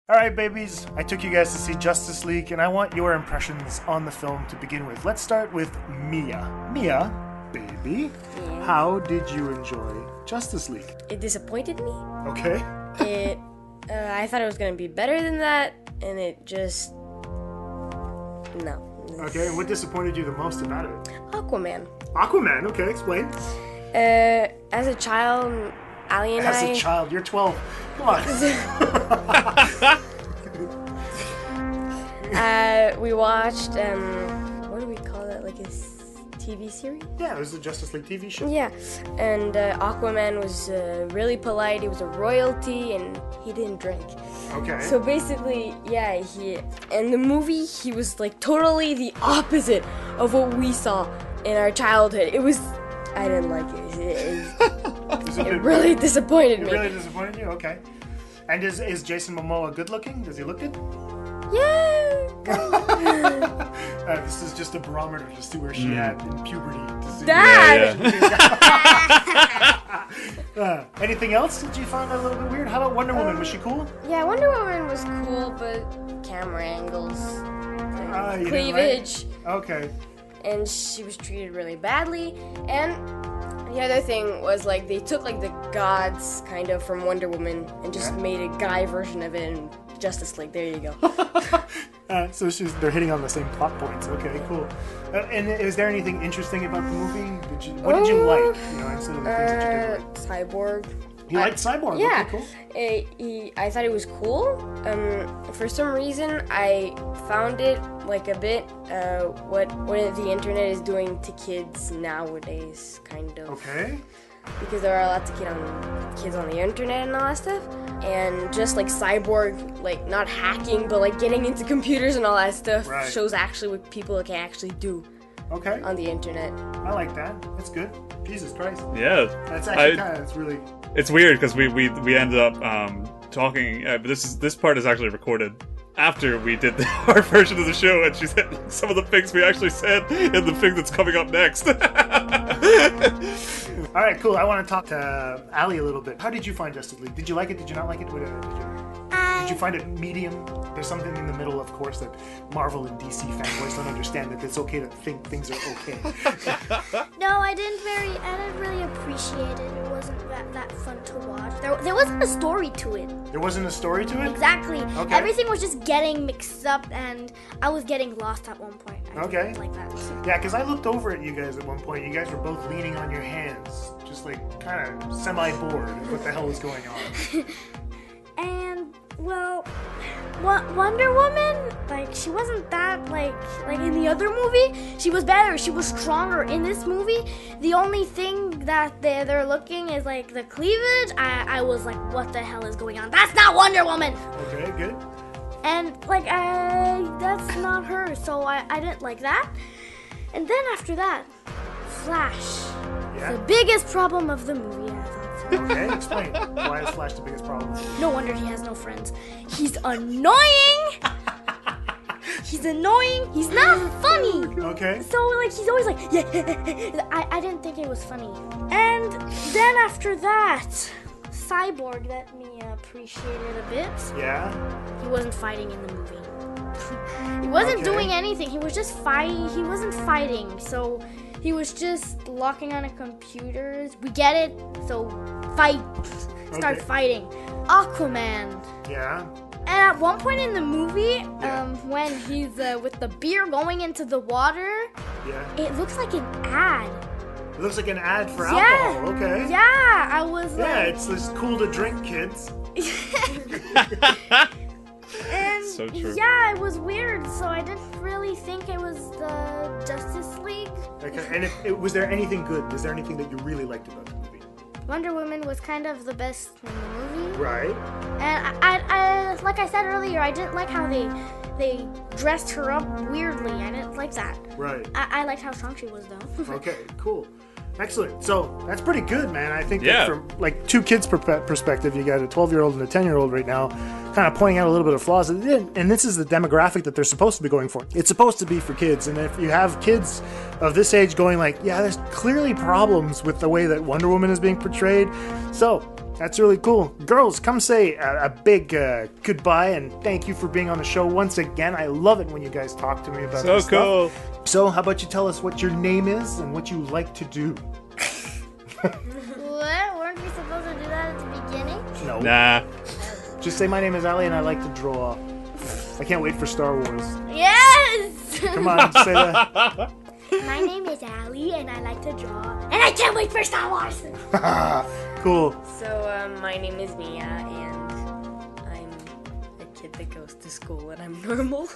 All right, babies, I took you guys to see Justice League, and I want your impressions on the film to begin with. Let's start with Mia. Mia, baby, how did you enjoy Justice League? It disappointed me. Okay. I thought it was going to be better than that, and it just... No. Okay, and what disappointed you the most about it? Aquaman. Aquaman, okay, explain. As a child, Ali and As a child, you're 12. Come on. We watched, what do we call that, like a TV series? Yeah, it was the Justice League TV show. Yeah, and Aquaman was really polite, he was a royalty, and he didn't drink. Okay. So basically, yeah, in the movie, he was like totally the opposite of what we saw in our childhood. I didn't like it. It really disappointed me. It really disappointed you? Okay. And is Jason Momoa good looking? Does he look good? Yeah. This is just a barometer to see where she at in puberty. Dad! Anything else that you found a little bit weird? How about Wonder Woman? Was she cool? Yeah, Wonder Woman was cool, but camera angles, cleavage. Okay. And she was treated really badly. And the other thing was, like, they took, like, the gods, kind of, from Wonder Woman and just made a guy version of it in Justice League. There you go. So they're hitting on the same plot points. Okay, cool. And is there anything interesting about the movie? What did you like? Instead of the things that you didn't like? Cyborg. You liked Cyborg? Yeah. Okay, cool. I thought it was cool. For some reason, I found it like a bit what the internet is doing to kids nowadays, kind of. Okay. Because there are lots of kids on the internet and all that stuff. And just like Cyborg, like not hacking, but like getting into computers and all that stuff shows actually what people can actually do. Okay. On the internet. I like that. That's good. Jesus Christ. Yeah. That's actually it's really... It's weird because we ended up talking, but this part is actually recorded after we did our version of the show, and she said some of the things we actually said in the thing that's coming up next. All right, cool. I want to talk to Ali a little bit. How did you find Justice League? Did you like it? Did you not like it? Did you find it medium? There's something in the middle, of course, that Marvel and DC fanboys don't understand, that it's okay to think things are okay. No, I didn't really appreciate it. It wasn't that fun to watch. There wasn't a story to it. There wasn't a story to it? Exactly. Okay. Everything was just getting mixed up, and I was getting lost at one point. I didn't like that. Yeah, because I looked over at you guys at one point. You guys were both leaning on your hands, just like kind of semi-bored of what the hell was going on. And, well, Wonder Woman, like, she wasn't that, like in the other movie, she was better, she was stronger. In this movie, the only thing that they're looking is, like, the cleavage. I was like, what the hell is going on? That's not Wonder Woman! Okay, good. And, like, that's not her, so I didn't like that. And then after that, Flash. Yeah? The biggest problem of the movie, I thought. Okay, explain. Why is Flash the biggest problem? No wonder he has no friends. He's annoying! He's annoying. He's not funny. Okay. So, like, he's always like, yeah. I didn't think it was funny. And then after that, Cyborg let me appreciate it a bit. Yeah? He wasn't fighting in the movie. He wasn't doing anything. He was just fighting. He wasn't fighting. So he was just locking on a computer. We get it. So fight. Start fighting. Aquaman. Yeah. And at one point in the movie, when he's with the beer going into the water, it looks like an ad. It looks like an ad for alcohol. Okay. Yeah, I was like... Yeah, it's cool to drink, kids. And so true. Yeah, it was weird, so I didn't really think it was the Justice League. Okay, and was there anything good? Was there anything that you really liked about the movie? Wonder Woman was kind of the best in the movie. Right. And I like I said earlier, I didn't like how they dressed her up weirdly. I didn't like that. Right. I liked how strong she was, though. Okay, cool. Excellent. So that's pretty good, man. I think that from like two kids' perspective, you got a 12-year-old and a 10-year-old right now, kind of pointing out a little bit of flaws. And this is the demographic that they're supposed to be going for. It's supposed to be for kids. And if you have kids of this age going like, yeah, there's clearly problems with the way that Wonder Woman is being portrayed. So That's really cool. Girls, come say a big goodbye and thank you for being on the show once again. I love it when you guys talk to me about this cool stuff. So how about you tell us what your name is and what you like to do? What? Weren't we supposed to do that at the beginning? No. Nah. Just say my name is Ali and I like to draw. I can't wait for Star Wars. Yes! Come on, say that. My name is Ali and I like to draw. And I can't wait for Star Wars! Cool. So, my name is Mia, and I'm a kid that goes to school, and I'm normal.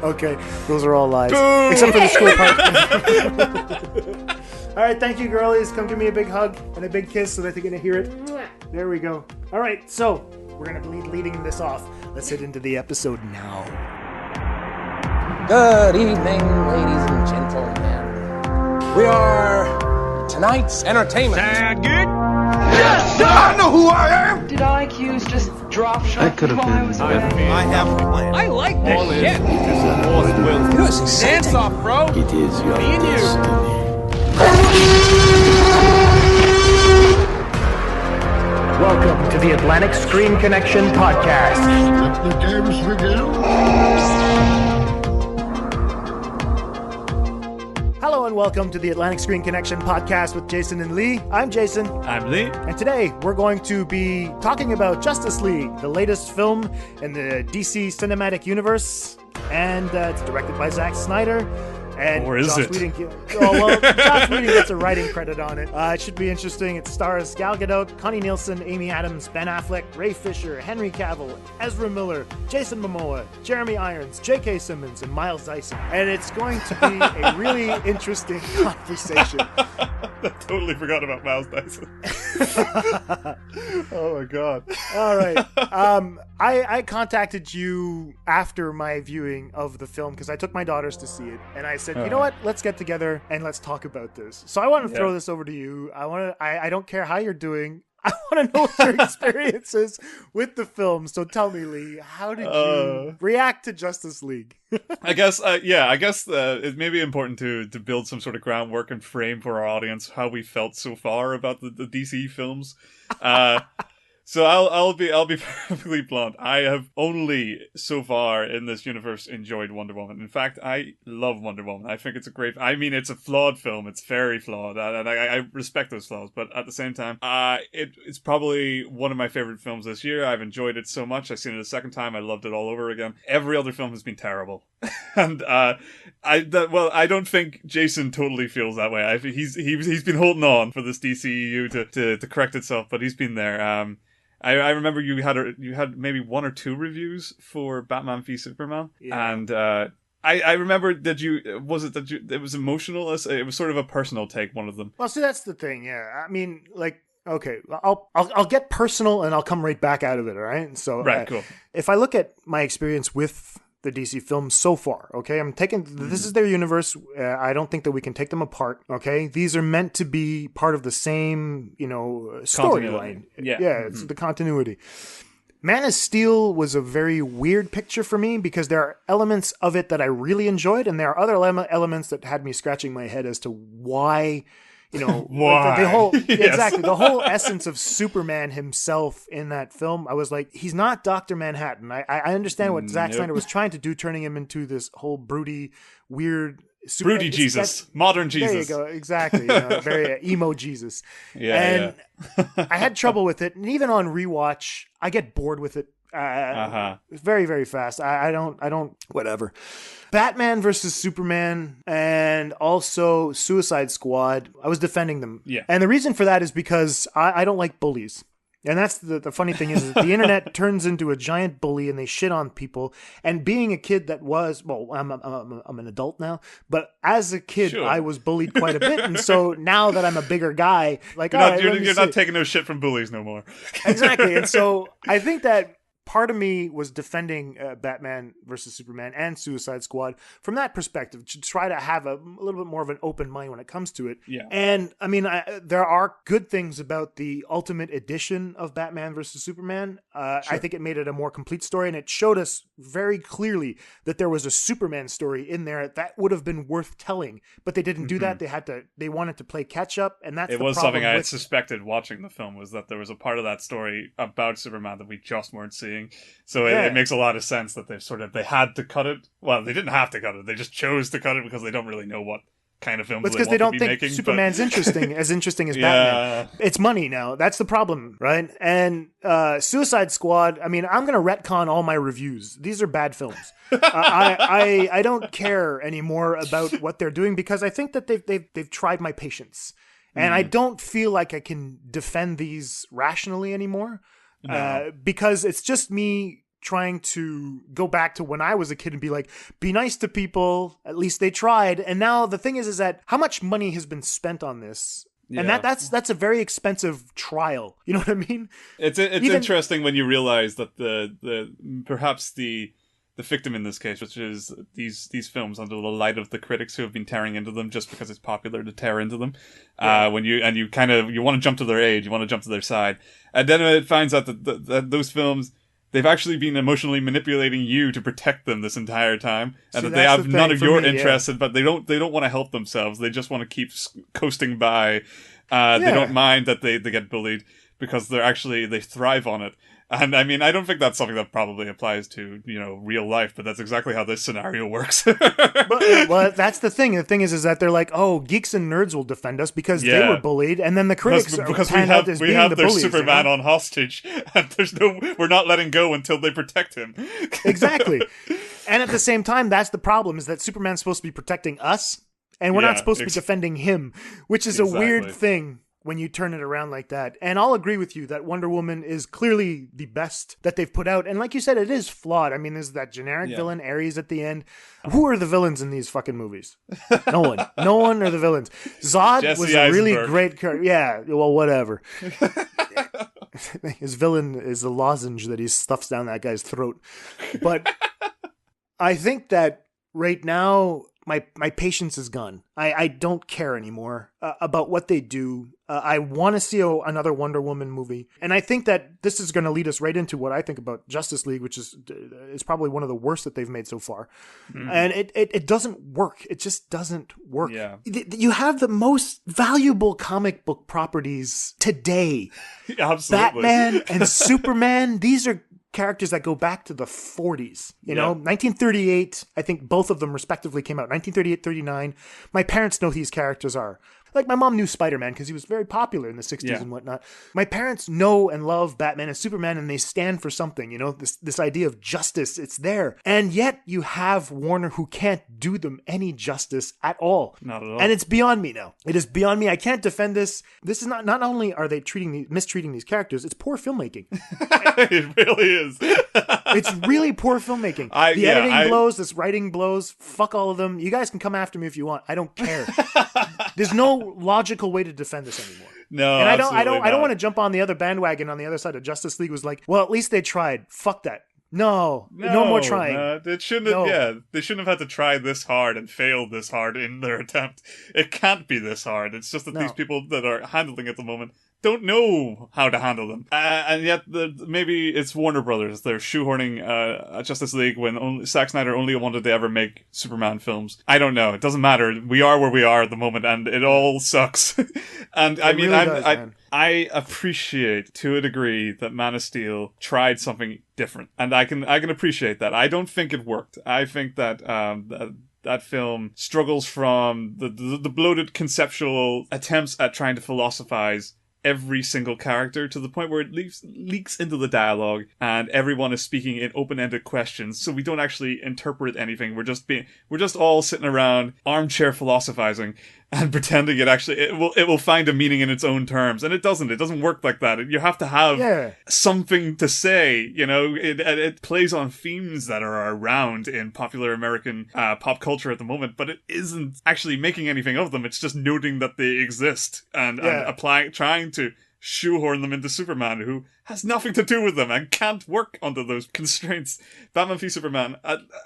Okay, those are all lies. Except for the school part. All right, thank you, girlies. Come give me a big hug and a big kiss so that they're going to hear it. There we go. All right, so we're going to be leading this off. Let's head into the episode now. Good evening, ladies and gentlemen. We are tonight's entertainment. Sound good? Yes, sir! I know who I am! Did IQs just drop shot? That could have been better. I have a plan. I like this shit. You know, it's exciting. Dance off, bro. It is your Me and you. destiny. Welcome to the Atlantic Screen Connection Podcast. Let the games begin. Hello and welcome to the Atlantic Screen Connection Podcast with Jason and Lee. I'm Jason. I'm Lee. And today we're going to be talking about Justice League, the latest film in the DC Cinematic Universe. And it's directed by Zack Snyder. And Or is Joss it? Whedon Joss Whedon gets a writing credit on it. It should be interesting. It stars Gal Gadot, Connie Nielsen, Amy Adams, Ben Affleck, Ray Fisher, Henry Cavill, Ezra Miller, Jason Momoa, Jeremy Irons, J.K. Simmons, and Miles Dyson. And it's going to be a really interesting conversation. I totally forgot about Miles Dyson. Oh my god. All right. I contacted you after my viewing of the film because I took my daughters to see it, and I said, you know what? Let's get together and let's talk about this. So I want to throw this over to you. I don't care how you're doing. I want to know what your experience is with the film. So tell me, Lee, how did you react to Justice League? I guess it may be important to build some sort of groundwork and frame for our audience how we felt so far about the DC films. So I'll be perfectly blunt. I have only so far in this universe enjoyed Wonder Woman. In fact, I love Wonder Woman. I think it's it's a flawed film. It's very flawed, and I respect those flaws. But at the same time, it's probably one of my favorite films this year. I've enjoyed it so much. I've seen it a second time. I loved it all over again. Every other film has been terrible, and I don't think Jason totally feels that way. He's been holding on for this DCEU to correct itself, but he's been there. I remember you had maybe one or two reviews for Batman v Superman, and I remember it was emotional. It was sort of a personal take, one of them. Well, see, that's the thing. Yeah, I mean, like, okay, I'll get personal and I'll come right back out of it. All right, so Cool. If I look at my experience with the DC films so far, okay, this is their universe. I don't think that we can take them apart. Okay, these are meant to be part of the same, storyline. Yeah, It's the continuity. Man of Steel was a very weird picture for me because there are elements of it that I really enjoyed, and there are other elements that had me scratching my head as to why. Why? The whole exactly the whole essence of Superman himself in that film. I was like, he's not Dr. Manhattan. I understand what Zack Snyder was trying to do, turning him into this whole broody, weird, broody Jesus, modern Jesus. There you go, exactly. Very emo Jesus. I had trouble with it, and even on rewatch, I get bored with it. Very, very fast. I don't, whatever. Batman versus Superman and also Suicide Squad, I was defending them. Yeah. And the reason for that is because I don't like bullies. And that's the funny thing is that the internet turns into a giant bully and they shit on people. And being a kid that was, well, I'm an adult now, but as a kid, Sure. I was bullied quite a bit. And so now that I'm a bigger guy, like, You're not taking no shit from bullies no more. Exactly. And so I think that part of me was defending Batman versus Superman and Suicide Squad from that perspective, to try to have a little bit more of an open mind when it comes to it. Yeah. And I mean, there are good things about the Ultimate Edition of Batman versus Superman. Sure. I think it made it a more complete story, and it showed us very clearly that there was a Superman story in there that would have been worth telling, but they didn't do that. They wanted to play catch up, and that's the problem. It was something I had suspected watching the film, was that there was a part of that story about Superman that we just weren't seeing. So it makes a lot of sense that they had to cut it. Well, they didn't have to cut it. They just chose to cut it because they don't really know what kind of films they want to be making. Because they don't think Superman's interesting as Batman. It's money now. That's the problem, right? And Suicide Squad, I mean, I'm going to retcon all my reviews. These are bad films. I don't care anymore about what they're doing, because I think that they've tried my patience. And I don't feel like I can defend these rationally anymore. No. Because it's just me trying to go back to when I was a kid and be like, be nice to people. At least they tried. And now the thing is that how much money has been spent on this? Yeah. And that's a very expensive trial. You know what I mean? It's interesting when you realize that perhaps the victim in this case, which is these films under the light of the critics who have been tearing into them just because it's popular to tear into them. Yeah. When you want to jump to their age, you want to jump to their side, and then it finds out that those films, they've actually been emotionally manipulating you to protect them this entire time, and that they have none of your interests, but they don't want to help themselves. They just want to keep coasting by. They don't mind that they get bullied because they thrive on it. And I mean, I don't think that's something that probably applies to, real life, but that's exactly how this scenario works. Well, that's the thing. The thing is that they're like, oh, geeks and nerds will defend us because they were bullied, and then the critics because we have their Superman on hostage, and we're not letting go until they protect him. Exactly. And at the same time, that's the problem, is that Superman's supposed to be protecting us, and we're not supposed to be defending him, which is a weird thing when you turn it around like that. And I'll agree with you that Wonder Woman is clearly the best that they've put out. And like you said, it is flawed. I mean, there's that generic villain, Ares, at the end. Who are the villains in these fucking movies? No one. No one are the villains. Zod Jesse was a really great character. Yeah, well, whatever. His villain is the lozenge that he stuffs down that guy's throat. But I think that right now, my patience is gone. I don't care anymore about what they do. I want to see another Wonder Woman movie. And I think that this is going to lead us right into what I think about Justice League, which is probably one of the worst that they've made so far. Mm-hmm. And it doesn't work. It just doesn't work. Yeah. You have the most valuable comic book properties today. Absolutely. Batman and Superman, these are characters that go back to the 40s, you know, 1938, I think both of them respectively came out, 1938, 39. My parents know who these characters are. Like, my mom knew Spider-Man because he was very popular in the 60s and whatnot. My parents know and love Batman and Superman, and they stand for something, you know, this idea of justice, it's there. And yet you have Warner who can't do them any justice at all. Not at all. And it's beyond me now. It is beyond me. I can't defend this. This is not only are they mistreating these characters, it's poor filmmaking. It really is. It's really poor filmmaking. The editing blows, this writing blows. Fuck all of them. You guys can come after me if you want. I don't care. There's no logical way to defend this anymore. No, and I don't want to jump on the other bandwagon on the other side of Justice League. Was like, well, at least they tried. Fuck that. No more trying. They shouldn't have had to try this hard and fail this hard in their attempt. It can't be this hard. It's just that these people that are handling it at the moment don't know how to handle them. And yet, maybe it's Warner Brothers. They're shoehorning Justice League when Zack Snyder only wanted to ever make Superman films. I don't know. It doesn't matter. We are where we are at the moment, and it all sucks. And I appreciate, to a degree, that Man of Steel tried something different. And I can appreciate that. I don't think it worked. I think that that film struggles from the bloated conceptual attempts at trying to philosophize every single character to the point where it leaks into the dialogue, and everyone is speaking in open-ended questions, so we don't actually interpret anything. We're just all sitting around armchair philosophizing and pretending it will find a meaning in its own terms, and it doesn't work like that. You have to have something to say, you know. It plays on themes that are around in popular American pop culture at the moment, but it isn't actually making anything of them. It's just noting that they exist and trying to shoehorn them into Superman, who has nothing to do with them and can't work under those constraints. Batman v Superman,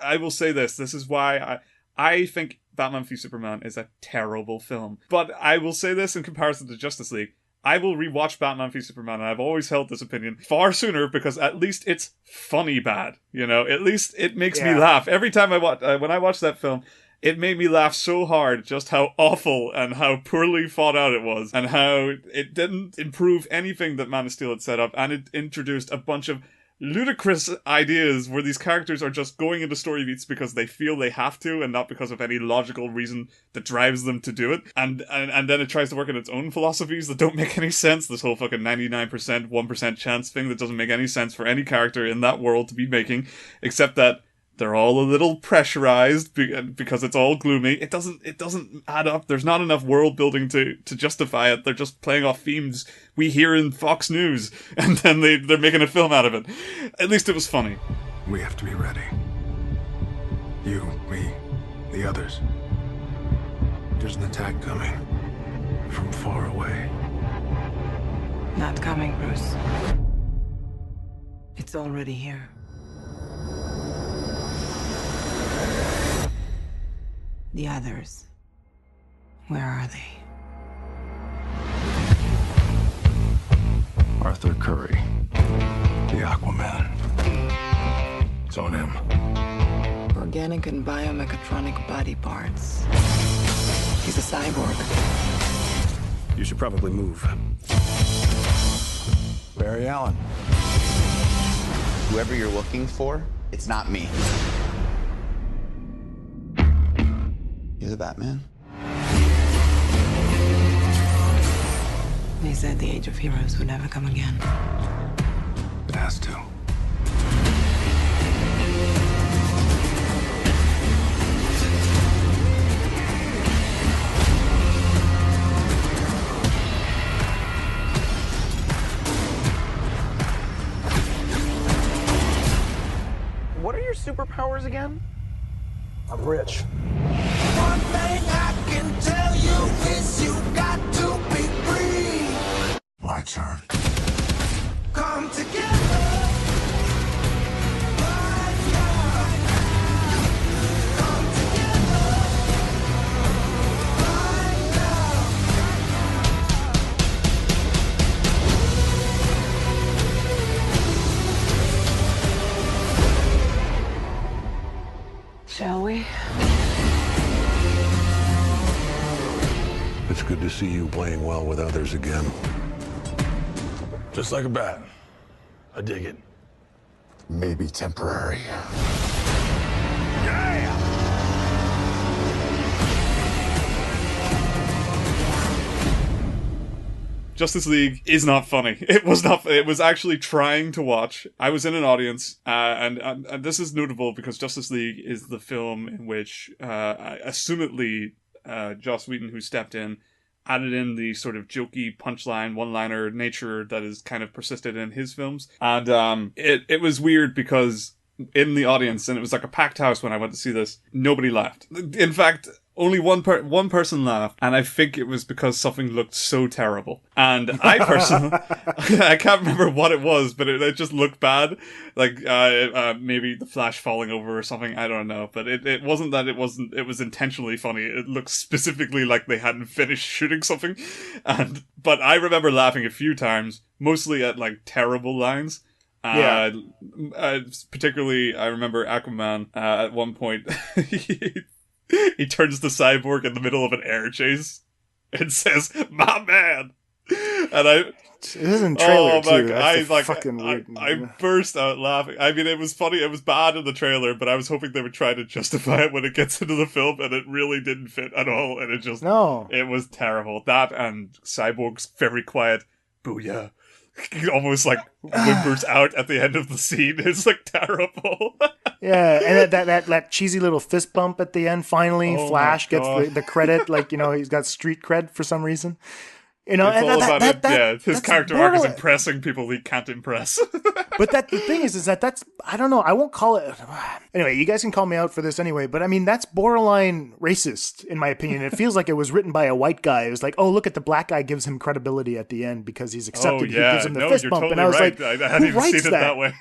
I will say this is why I think Batman v Superman is a terrible film. But I will say this in comparison to Justice League. I will rewatch Batman v Superman, and I've always held this opinion far sooner because at least it's funny bad. At least it makes me laugh. Every time when I watch that film, it made me laugh so hard just how awful and how poorly thought out it was, and how it didn't improve anything that Man of Steel had set up, and it introduced a bunch of ludicrous ideas where these characters are just going into story beats because they feel they have to and not because of any logical reason that drives them to do it. And then it tries to work in its own philosophies that don't make any sense. This whole fucking 99%, 1% chance thing that doesn't make any sense for any character in that world to be making, except that they're all a little pressurized because it's all gloomy. It doesn't add up. There's not enough world building to justify it. They're just playing off themes we hear in Fox News, and then they're making a film out of it. At least it was funny. We have to be ready. You, me, the others. There's an attack coming from far away. Not coming, Bruce. It's already here. The others, where are they? Arthur Curry, the Aquaman. It's on him. Organic and biomechatronic body parts. He's a cyborg. You should probably move. Barry Allen. Whoever you're looking for, it's not me. You're the Batman? They said the age of heroes would never come again. It has to. What are your superpowers again? I'm rich. One thing I can tell you is you got to be free. My turn. Come together. Right now. Come together. Right now. Shall we? It's good to see you playing well with others again. Just like a bat. I dig it. Maybe temporary. Yeah! Justice League is not funny. It was not. It was actually trying to watch. I was in an audience, and this is notable because Justice League is the film in which, assumedly, Joss Whedon, who stepped in, added in the sort of jokey punchline, one-liner nature that is kind of persisted in his films. And it was weird because in the audience, and it was like a packed house when I went to see this, nobody laughed. In fact, only one person laughed, and I think it was because something looked so terrible. And I personally, I can't remember what it was, but it just looked bad. Like, maybe the Flash falling over or something, I don't know. But it wasn't that it was intentionally funny. It looked specifically like they hadn't finished shooting something. But I remember laughing a few times, mostly at like terrible lines. Particularly, I remember Aquaman, at one point, he turns to Cyborg in the middle of an air chase and says, "My man." And it is in trailer too. I burst out laughing. I mean, it was funny. It was bad in the trailer, but I was hoping they would try to justify it when it gets into the film, and it really didn't fit at all. And it was terrible. That and Cyborg's very quiet "booyah." Almost like whimpers out at the end of the scene. It's like terrible. Yeah, and that cheesy little fist bump at the end. Finally, Flash gets the credit. Like, he's got street cred for some reason. You know, it's and all about it. His character arc is borderline. impressing people he can't impress. But the thing is that's, I don't know, I won't call it, anyway, you guys can call me out for this anyway, but I mean, that's borderline racist, in my opinion. It feels like it was written by a white guy. It was like, oh, look at the black guy gives him credibility at the end because he's accepted. Oh, yeah. He gives him the no, fist you're bump. totally And I was right. like, I hadn't who even writes seen it that way.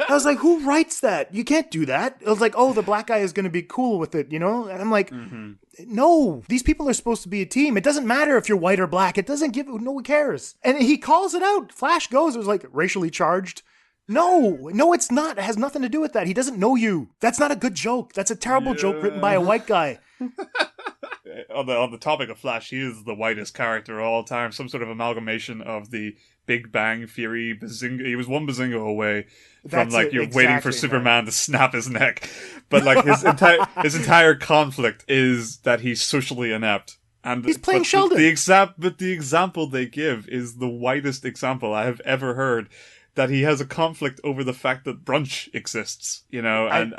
I was like, who writes that? You can't do that. It was like, oh, the black guy is going to be cool with it, you know? And I'm like, no, these people are supposed to be a team. It doesn't matter if you're white or black. It doesn't no one cares. And he calls it out. Flash goes, it was like racially charged. No, it's not. It has nothing to do with that. He doesn't know you. That's not a good joke. That's a terrible joke written by a white guy. On the topic of Flash, he is the whitest character of all time. Some sort of amalgamation of the Big Bang Theory Bazinga. He was one Bazinga away from waiting for Superman to snap his neck. But like his entire conflict is that he's socially inept. And he's playing Sheldon. The example they give is the whitest example I have ever heard. That he has a conflict over the fact that brunch exists, you know, and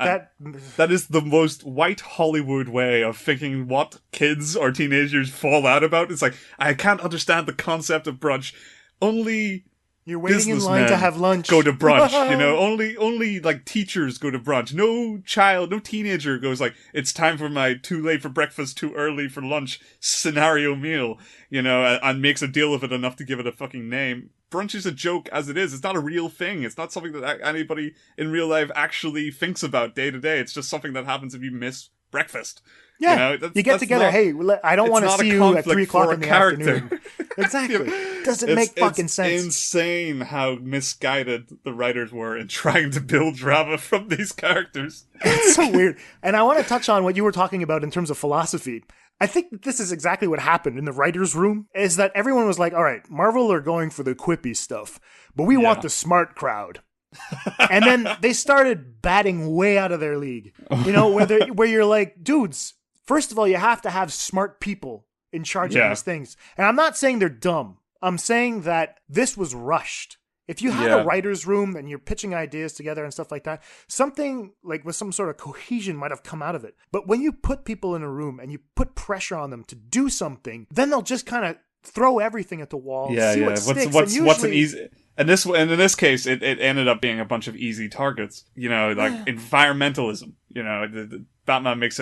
that is the most white Hollywood way of thinking what kids or teenagers fall out about. It's like, I can't understand the concept of brunch. Only you're waiting in line to have lunch. Go to brunch, you know. Only like teachers go to brunch. No teenager goes like, it's time for my too late for breakfast, too early for lunch scenario meal, you know, and makes a deal of it enough to give it a fucking name. Brunch is a joke as it is. It's not a real thing. It's not something that anybody in real life actually thinks about day to day. It's just something that happens if you miss breakfast. Yeah, you know, you get together. Hey, I don't want to see you at 3 o'clock in the afternoon. Exactly. Doesn't make fucking sense. It's insane how misguided the writers were in trying to build drama from these characters. It's so weird. And I want to touch on what you were talking about in terms of philosophy. I think this is exactly what happened in the writer's room, is that everyone was like, all right, Marvel are going for the quippy stuff, but we want the smart crowd. And then they started batting way out of their league. You know, where you're like, dudes, first of all, you have to have smart people in charge of these things. And I'm not saying they're dumb. I'm saying that this was rushed. If you had a writer's room and you're pitching ideas together and stuff like that, something like with some sort of cohesion might have come out of it. But when you put people in a room and you put pressure on them to do something, then they'll just kind of throw everything at the wall. See what sticks. What's an easy? And in this case, it ended up being a bunch of easy targets. You know, like environmentalism. You know, the Batman makes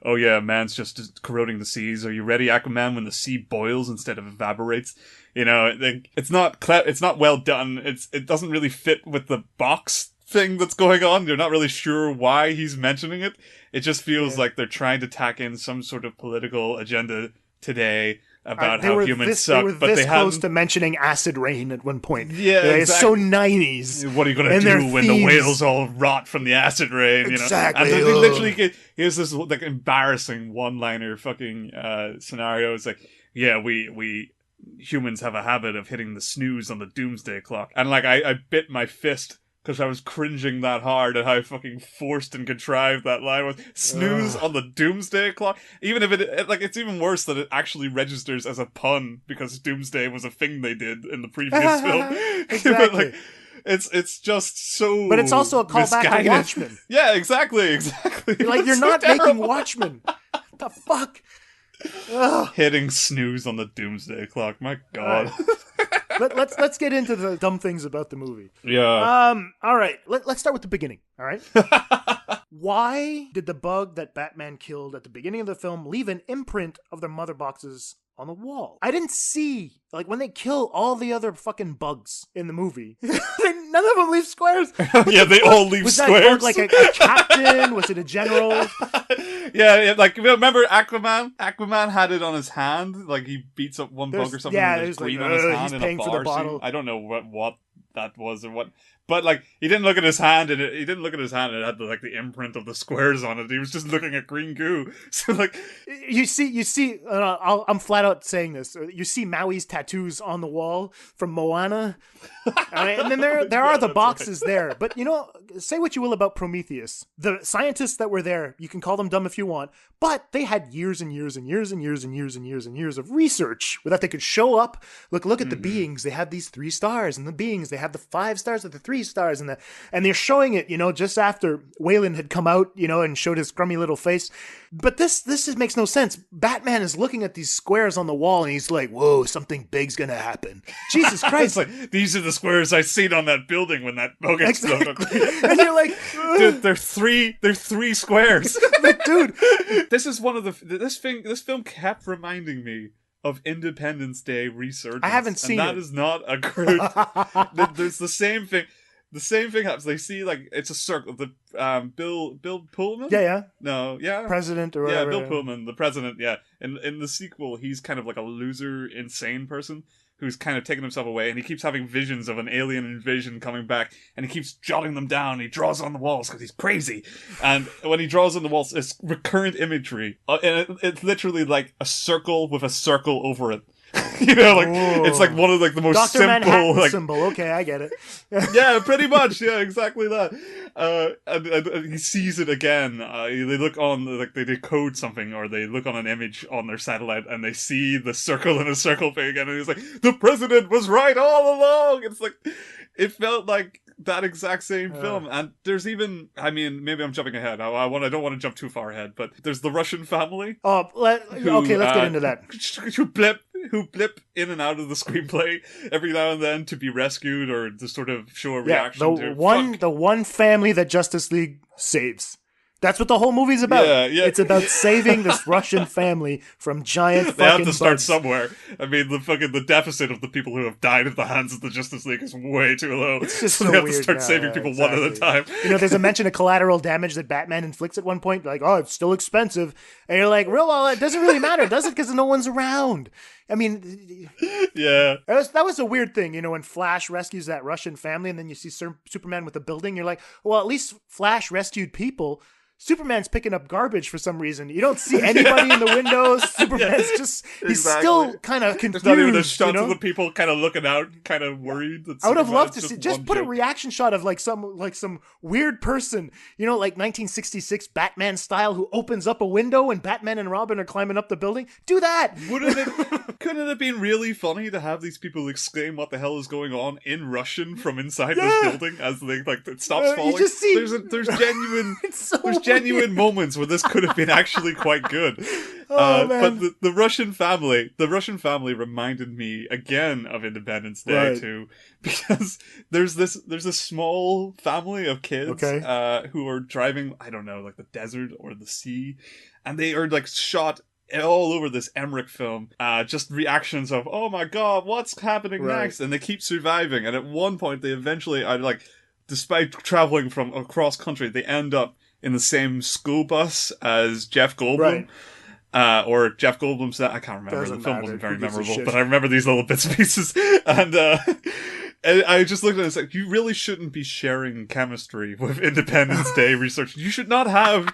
oh yeah, man's just corroding the seas. Are you ready, Aquaman, when the sea boils instead of evaporates? You know, it's not well done. It doesn't really fit with the box thing that's going on. You're not really sure why he's mentioning it. It just feels like they're trying to tack in some sort of political agenda today about how humans suck. They were this close to mentioning acid rain at one point. Yeah, exactly. It's so 90s. What are you going to do when the whales all rot from the acid rain? You know? Exactly. And they literally here's this like embarrassing one-liner fucking scenario. It's like, yeah, we humans have a habit of hitting the snooze on the doomsday clock. And like, I bit my fist because I was cringing that hard at how fucking forced and contrived that line was. Snooze on the doomsday clock. Even if it's even worse that it actually registers as a pun because doomsday was a thing they did in the previous film. Exactly. But like, it's just so. But it's also a callback to Watchmen. Yeah, exactly. You're not making Watchmen. What the fuck? Hitting snooze on the doomsday clock. My God. Let's get into the dumb things about the movie. Yeah. All right. Let's start with the beginning. All right. Why did the bug that Batman killed at the beginning of the film leave an imprint of their mother boxes on the wall? I didn't see, like, when they kill all the other fucking bugs in the movie, none of them leave squares. Yeah, they all leave squares. Was that bug like a captain? Was it a general? Yeah, like, remember Aquaman? Aquaman had it on his hand. Like, he beats up one bug or something. Yeah, there's green on his hand. He's paying for the bottle. I don't know what that was or what. But like, he didn't look at his hand, and it had the imprint of the squares on it. He was just looking at green goo. So like, you see. I'm flat out saying this. You see Maui's tattoos on the wall from Moana, and then there are the boxes there. But you know, say what you will about Prometheus, the scientists that were there, you can call them dumb if you want, but they had years and years and years and years and years and years and years of research that they could show up. Look at the beings. They have these 3 stars, and the beings they have the 5 stars of the 3. movie stars and they're showing it, just after Wayland had come out, and showed his crummy little face. But this just makes no sense. Batman is looking at these squares on the wall and he's like, whoa, something big's gonna happen. Jesus Christ. It's like, these are the squares I seen on that building when that bogus exactly. And you're like, dude, they're three squares. Like, dude, this is one of this film kept reminding me of Independence Day resurgence. I haven't seen and that it. is not a good. There's the same thing. The same thing happens. They see, like, it's a circle. The Bill Pullman? Yeah. No, yeah. President or whatever. Yeah, Bill Pullman, the president, yeah. In the sequel, he's kind of like a loser, insane person who's kind of taken himself away, and he keeps having visions of an alien invasion coming back, and he keeps jotting them down, and he draws on the walls because he's crazy. And when he draws on the walls, it's recurrent imagery. And it's literally like a circle with a circle over it. It's like one of like the most Dr. simple Manhattan symbol. Okay, I get it. Yeah, pretty much. Yeah, exactly that. And he sees it again. They look on, like, they decode something, or they look on an image on their satellite, and they see the circle in a circle thing again, and he's like, the president was right all along! It's like, it felt like that exact same film. And there's even, I mean, maybe I'm jumping ahead. I don't want to jump too far ahead, but there's the Russian family. Let's get into that. Who blip in and out of the screenplay every now and then to be rescued or to sort of show a reaction to. The one family that Justice League saves. That's what the whole movie's about. Yeah. It's about saving this Russian family from giant fucking They have to start bugs. somewhere. I mean, the deficit of the people who have died at the hands of the Justice League is way too low. It's just so so they have weird. to start saving people one at a time. There's a mention of collateral damage that Batman inflicts at one point. Like, oh, it's still expensive. And you're like, well, it doesn't really matter, does it? Because no one's around. I mean, yeah. That was a weird thing, when Flash rescues that Russian family and then you see Superman with a building. You're like, well, at least Flash rescued people. Superman's picking up garbage for some reason. You don't see anybody in the windows. Superman's he's still kind of confused. There's not even a shot of the people kind of looking out, kind of worried. I would have loved to see, just put a reaction shot of like some weird person, like 1966 Batman style, who opens up a window and Batman and Robin are climbing up the building. Do that. Couldn't it have been really funny to have these people exclaim what the hell is going on in Russian from inside this building as they, like, it stops falling? You just see... There's genuine moments where this could have been actually quite good. Man. But the Russian family reminded me again of Independence Day too, because there's this small family of kids who are driving, I don't know, like the desert or the sea, and they are like shot all over this Emmerich film, just reactions of, oh my god, what's happening next? And they keep surviving, and at one point they eventually are like, despite traveling from across country, they end up in the same school bus as Jeff Goldblum. Or Jeff Goldblum's that, I can't remember. The film wasn't very memorable, but I remember these little bits and pieces. And I just looked at it and was like, you really shouldn't be sharing chemistry with Independence Day research. You should not have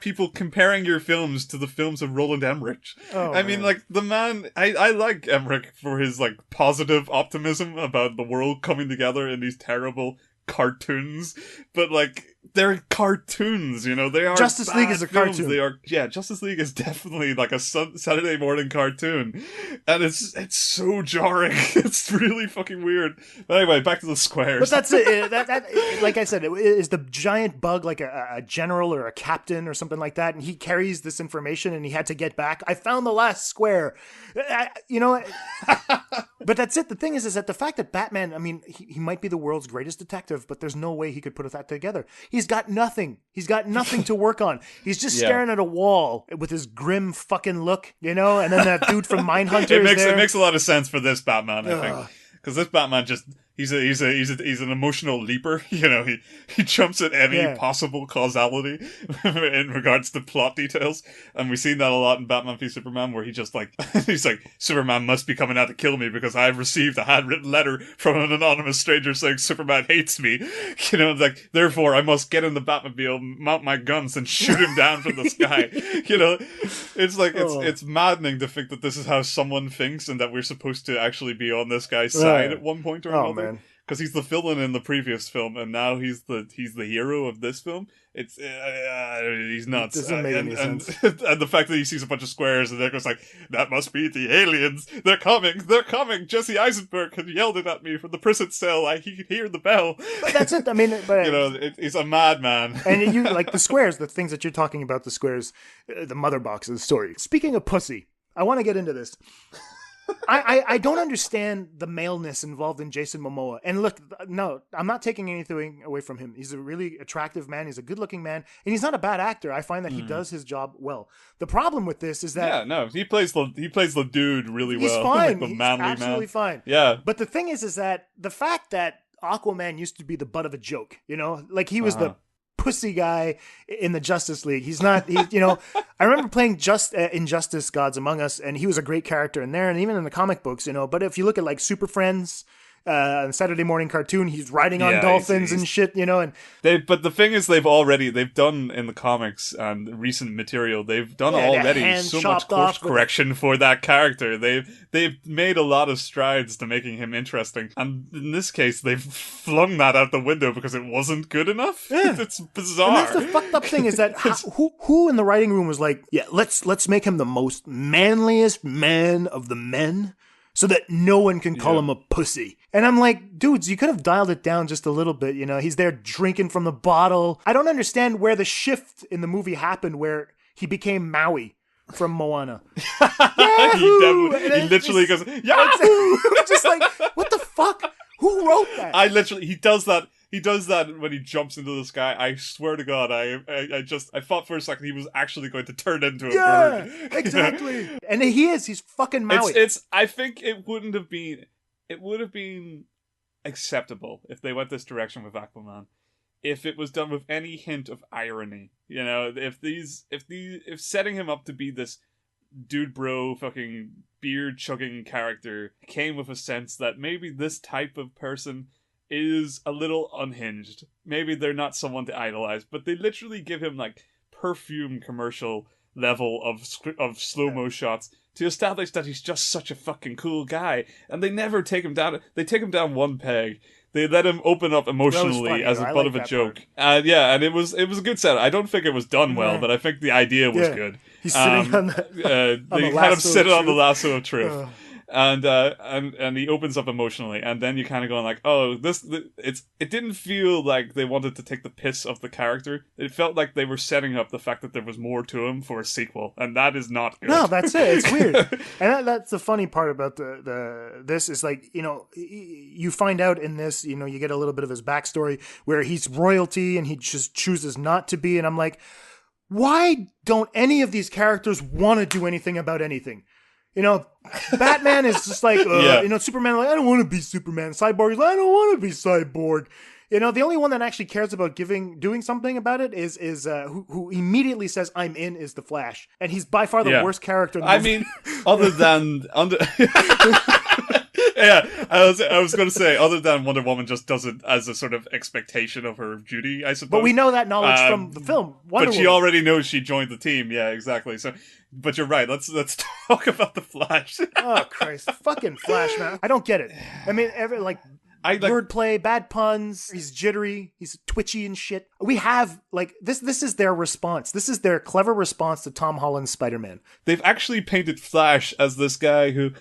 people comparing your films to the films of Roland Emmerich. I mean, like, the man, I like Emmerich for his, like, positive optimism about the world coming together in these terrible cartoons, but, like, they're cartoons, they are. Justice League is a films. cartoon. They are, Justice League is definitely like a Saturday morning cartoon, and it's so jarring. It's really fucking weird. But anyway, back to the squares. But that's it. That like I said, is the giant bug like a general or a captain or something like that, and he carries this information, and he had to get back. I found the last square. But that's it. The thing is that the fact that Batman, I mean, he might be the world's greatest detective, but there's no way he could put that together. He's got nothing. He's got nothing to work on. He's just staring at a wall with his grim fucking look, and then that dude from Mindhunter It makes a lot of sense for this Batman, I think. Because this Batman just... He's an emotional leaper. He jumps at any possible causality in regards to plot details, and we've seen that a lot in Batman v Superman, where he just like he's like, Superman must be coming out to kill me because I've received a handwritten letter from an anonymous stranger saying Superman hates me. Like, therefore I must get in the Batmobile, mount my guns, and shoot him down from the sky. It's like it's maddening to think that this is how someone thinks, and that we're supposed to actually be on this guy's side at one point or another. because he's the villain in the previous film, and now he's the hero of this film. It's he's nuts. It doesn't make any sense. And the fact that he sees a bunch of squares, and they're just like, that must be the aliens. They're coming. Jesse Eisenberg had yelled it at me from the prison cell. He could hear the bell. But that's it. I mean, but he's a madman. And you like the squares, the things that you're talking about, the squares, the mother box of the story. Speaking of pussy, I want to get into this. I don't understand the maleness involved in Jason Momoa. And look, no, I'm not taking anything away from him. He's a really attractive man. He's a good-looking man. And he's not a bad actor. I find that he does his job well. The problem with this is that... he plays the dude really well. He's fine. Like the he's manly absolutely man. Fine. Yeah. But the thing is that the fact that Aquaman used to be the butt of a joke, like he was the pussy guy in the Justice League. He's not, I remember playing Injustice Gods Among Us, and he was a great character in there, and even in the comic books, but if you look at like Super Friends, Saturday morning cartoon, he's riding on dolphins and shit, and but the thing is, they've done in the comics and recent material, they've done already so much course correction for that character. They've made a lot of strides to making him interesting, and in this case, they've flung that out the window because it wasn't good enough. Yeah. It's bizarre. And that's the fucked up thing is that who in the writing room was like, let's make him the most manliest man of the men, so that no one can call him a pussy. And I'm like, dudes, you could have dialed it down just a little bit. He's there drinking from the bottle. I don't understand where the shift in the movie happened where he became Maui from Moana. He literally goes, Yahoo! Just like, what the fuck? Who wrote that? He does that. He does that when he jumps into the sky. I swear to God, I thought for a second he was actually going to turn into a bird. Yeah, exactly. And he's fucking Maui. I think it would have been acceptable if they went this direction with Aquaman. If it was done with any hint of irony. If setting him up to be this dude bro fucking beer chugging character came with a sense that maybe this type of person is a little unhinged. Maybe they're not someone to idolize, but they literally give him like perfume commercial level of slow-mo shots to establish that he's just such a fucking cool guy. And they never take him down. They take him down one peg. They let him open up emotionally as a butt of a joke. And it was a good set. I don't think it was done well, but I think the idea was good. He's sitting on they had him sit on the lasso of truth. And he opens up emotionally, and then you kind of going like, oh, it didn't feel like they wanted to take the piss of the character. It felt like they were setting up the fact that there was more to him for a sequel, and that is not good. No, that's it. It's weird. And that's the funny part about this is like, you find out in this, you get a little bit of his backstory where he's royalty and he just chooses not to be, and I'm like, why don't any of these characters want to do anything about anything? Batman is just like, Superman, like, I don't want to be Superman. Cyborg is like, I don't want to be Cyborg. The only one that actually cares about doing something about it is who immediately says, I'm in, is the Flash. And he's by far the worst character in the movie. I mean, other than... Yeah, I was going to say, other than Wonder Woman just does it as a sort of expectation of her duty, I suppose. But we know that knowledge from the film. But she already knows she joined the team. Yeah, exactly. So, but you're right. Let's talk about the Flash. Oh Christ, fucking Flash, man! I don't get it. I mean, wordplay, bad puns. He's jittery. He's twitchy and shit. We have this. This is their response. This is their clever response to Tom Holland's Spider-Man. They've actually painted Flash as this guy who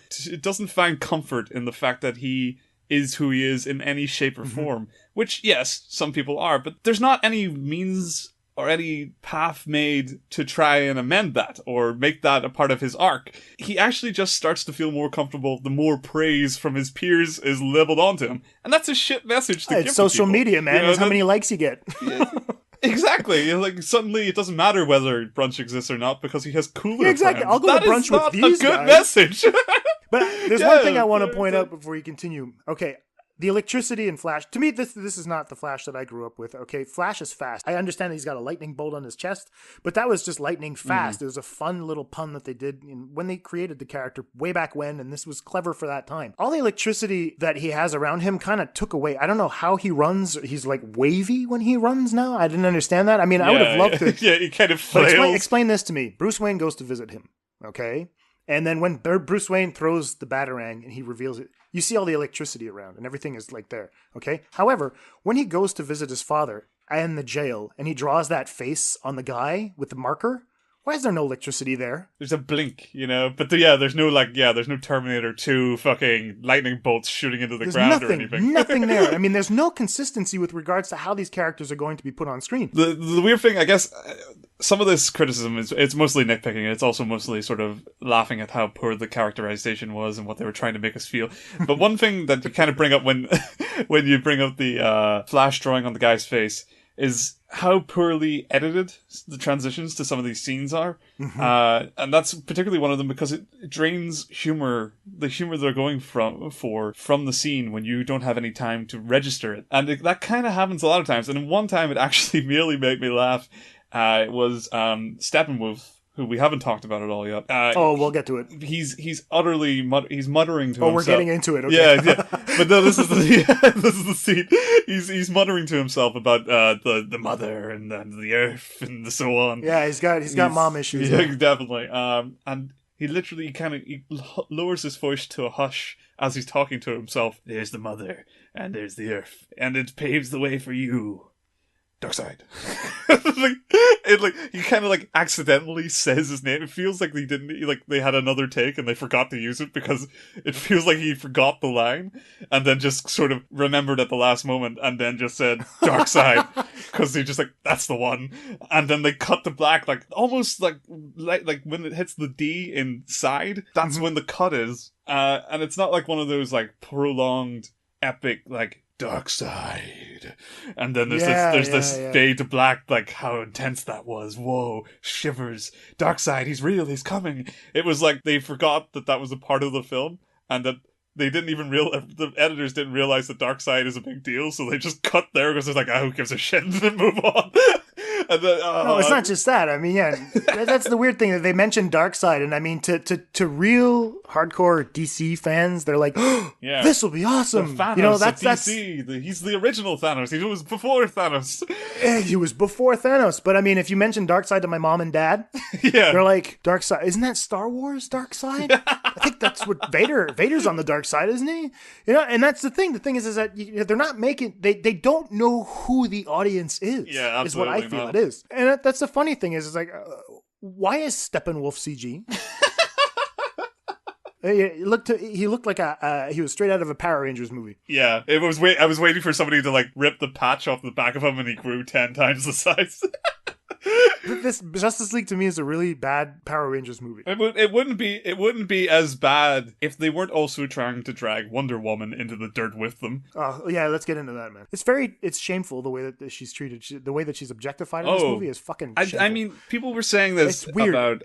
doesn't find comfort in the fact that he is who he is in any shape or form. Which, yes, some people are, but there's not any means or any path made to try and amend that or make that a part of his arc. He actually just starts to feel more comfortable the more praise from his peers is leveled onto him. And that's a shit message to give It's social media, man. It's how many likes you get. Exactly. Like, suddenly it doesn't matter whether brunch exists or not because he has cooler exactly. friends. I'll go to brunch with these guys. That is not a good message. But there's one thing I want to point out before you continue. Okay. The electricity in Flash, to me, this is not the Flash that I grew up with. Okay, Flash is fast. I understand that he's got a lightning bolt on his chest, but that was just lightning fast. It was a fun little pun that they did when they created the character way back when, and this was clever for that time. All the electricity that he has around him kind of took away. I don't know how he runs. He's like wavy when he runs now. I didn't understand that. I mean, I would have loved to. Yeah, he kind of flails. Explain this to me. Bruce Wayne goes to visit him, okay? And then when Bruce Wayne throws the Batarang and he reveals it, You see all the electricity around and everything is like there. Okay. However, when he goes to visit his father in the jail and he draws that face on the guy with the marker, why is there no electricity there? There's a blink, but there's no Terminator 2 fucking lightning bolts shooting into the ground or anything. Nothing there. I mean, there's no consistency with regards to how these characters are going to be put on screen. The weird thing, I guess, some of this criticism it's mostly nitpicking. It's also mostly sort of laughing at how poor the characterization was and what they were trying to make us feel. But one thing that you kind of bring up when you bring up the flash drawing on the guy's face is how poorly edited the transitions to some of these scenes are. Mm-hmm. And that's particularly one of them because it drains the humor they're going from the scene when you don't have any time to register it. And that kind of happens a lot of times. And in one time it actually really made me laugh. It was Steppenwolf, who we haven't talked about at all yet. We'll get to it. He's utterly he's muttering to himself. Oh, we're getting into it. Okay. Yeah. But no, this is the scene. He's muttering to himself about the mother and the earth and so on. Yeah, he's got mom issues. Yeah, definitely. And he literally he lowers his voice to a hush as he's talking to himself. There's the mother and there's the earth, and it paves the way for you. Darkseid. He kind of accidentally says his name. It feels like they had another take and they forgot to use it because it feels like he forgot the line and then just sort of remembered at the last moment and then just said Darkseid because they just that's the one. And then they cut to black, almost like when it hits the D inside, that's when the cut is. And it's not like one of those prolonged epic Darkseid, and then there's this fade to black, how intense that was. Whoa, shivers. Darkseid, he's real, he's coming. It was like they forgot that was a part of the film, and that they didn't even the editors didn't realize that Darkseid is a big deal, so they just cut there because they're who gives a shit, and then move on. And then, no, it's not just that. I mean, that's the weird thing that they mentioned Darkseid, and I mean, to real hardcore DC fans, they're like, oh, yeah, this will be awesome. Thanos, that's DC. He's the original Thanos. He was before Thanos. He was before Thanos. But I mean, if you mention Darkseid to my mom and dad, they're like, Darkseid, isn't that Star Wars Darkseid? I think that's what Vader's on the dark side, isn't he? And that's the thing. The thing is that they're not making. They don't know who the audience is. Yeah, absolutely. Is what I feel it is. And that's the funny thing is why is Steppenwolf CG? He looked like he was straight out of a Power Rangers movie. Yeah, I was waiting for somebody to rip the patch off the back of him, and he grew 10 times the size. This Justice League to me is a really bad Power Rangers movie. It wouldn't be as bad if they weren't also trying to drag Wonder Woman into the dirt with them. Oh yeah, let's get into that, man. It's shameful the way that she's treated. The way that she's objectified in this movie is fucking shameful. I mean, people were saying this about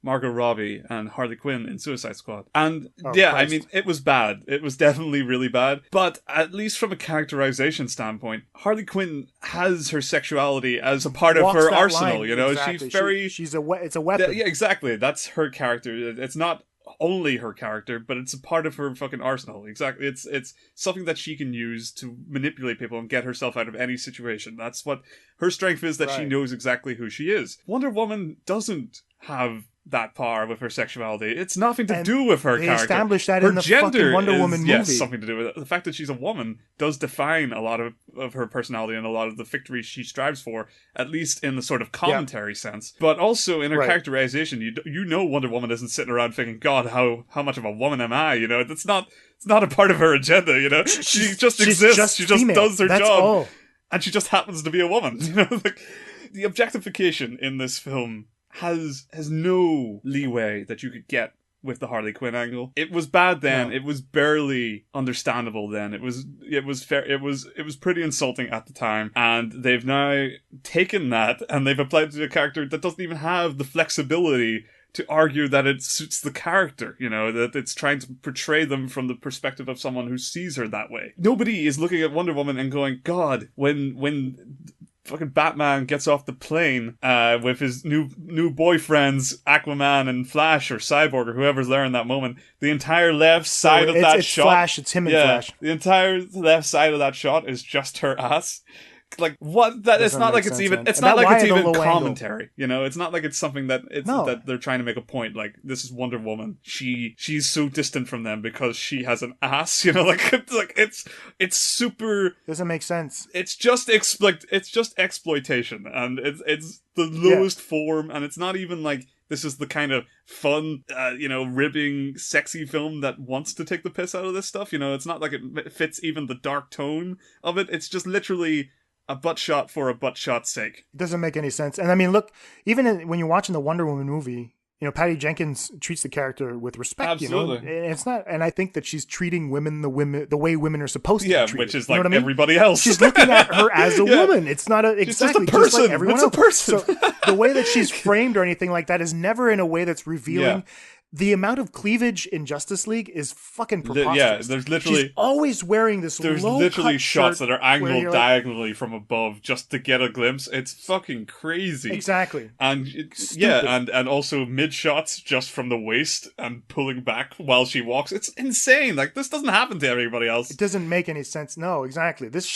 Margot Robbie and Harley Quinn in Suicide Squad. And Christ. I mean, it was bad. It was definitely really bad. But at least from a characterization standpoint, Harley Quinn has her sexuality as a part of her arsenal, line. Exactly. She's it's a weapon. Yeah, exactly. That's her character. It's not only her character, but it's a part of her fucking arsenal. Exactly. It's something that she can use to manipulate people and get herself out of any situation. That's what her strength is, that she knows exactly who she is. Wonder Woman doesn't have that power with her sexuality. It's nothing to do with her character. They established that in the fucking Wonder Woman movie. Yes, something to do with it. The fact that she's a woman does define a lot of her personality and a lot of the victories she strives for, at least in the sort of commentary sense. But also in her characterization, you know Wonder Woman isn't sitting around thinking, God, how much of a woman am I? It's not a part of her agenda, She just exists. She just does her job. All. And she just happens to be a woman. The objectification in this film has no leeway that you could get with the Harley Quinn angle. It was bad then. No. It was barely understandable then. It was fair. It was pretty insulting at the time, and they've now taken that and they've applied it to a character that doesn't even have the flexibility to argue that it suits the character, that it's trying to portray them from the perspective of someone who sees her that way. Nobody is looking at Wonder Woman and going, God, when fucking Batman gets off the plane with his new boyfriends Aquaman and Flash or Cyborg or whoever's there in that moment, the entire left side of that shot, Flash, it's him and Flash. The entire left side of that shot is just her ass. like what that it's not like it's even it's not like it's even commentary, you know. It's not like it's something that that they're trying to make a point, like this is Wonder Woman, she's so distant from them because she has an ass, you know, like it's super doesn't make sense. It's just exploitation, and it's the lowest form, and it's not even like this is the kind of fun, ribbing, sexy film that wants to take the piss out of this stuff. You know, it's not like it fits even the dark tone of it. It's just literally a butt shot for a butt shot's sake. It doesn't make any sense. And I mean, look, even when you're watching the Wonder Woman movie, you know, Patty Jenkins treats the character with respect. Absolutely. You know, and it's not, and I think that she's treating women the way women are supposed to be treated. Which is like everybody else. She's looking at her as a woman. It's not exactly just a person. Just like everyone else. A person. So the way that she's framed or anything like that is never in a way that's revealing. Yeah. The amount of cleavage in Justice League is fucking preposterous. There's literally... She's always wearing this literally shots that are angled diagonally from above just to get a glimpse. It's fucking crazy. Exactly. And and also mid shots just from the waist and pulling back while she walks. It's insane. Like, this doesn't happen to everybody else. It doesn't make any sense. No, exactly. This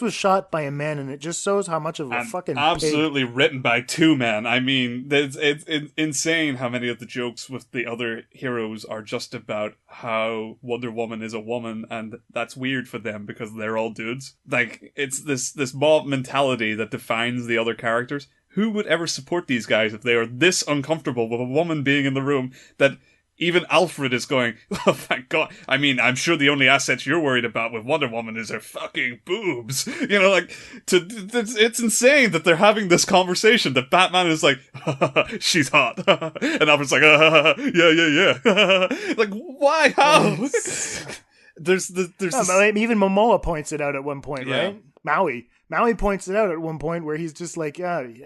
was shot by a man, and it just shows how much of a fucking absolutely written by two men. I mean, it's insane how many of the jokes with the other heroes are just about how Wonder Woman is a woman, and that's weird for them because they're all dudes. Like, it's this mob mentality that defines the other characters. Who would ever support these guys if they are this uncomfortable with a woman being in the room that even Alfred is going, oh thank God. I mean, I'm sure the only assets you're worried about with Wonder Woman is her fucking boobs. You know, like, it's insane that they're having this conversation, that Batman is like, she's hot. And Alfred's like, yeah. Like, why? How? There's even Momoa points it out at one point, right? Maui points it out at one point where he's just like, when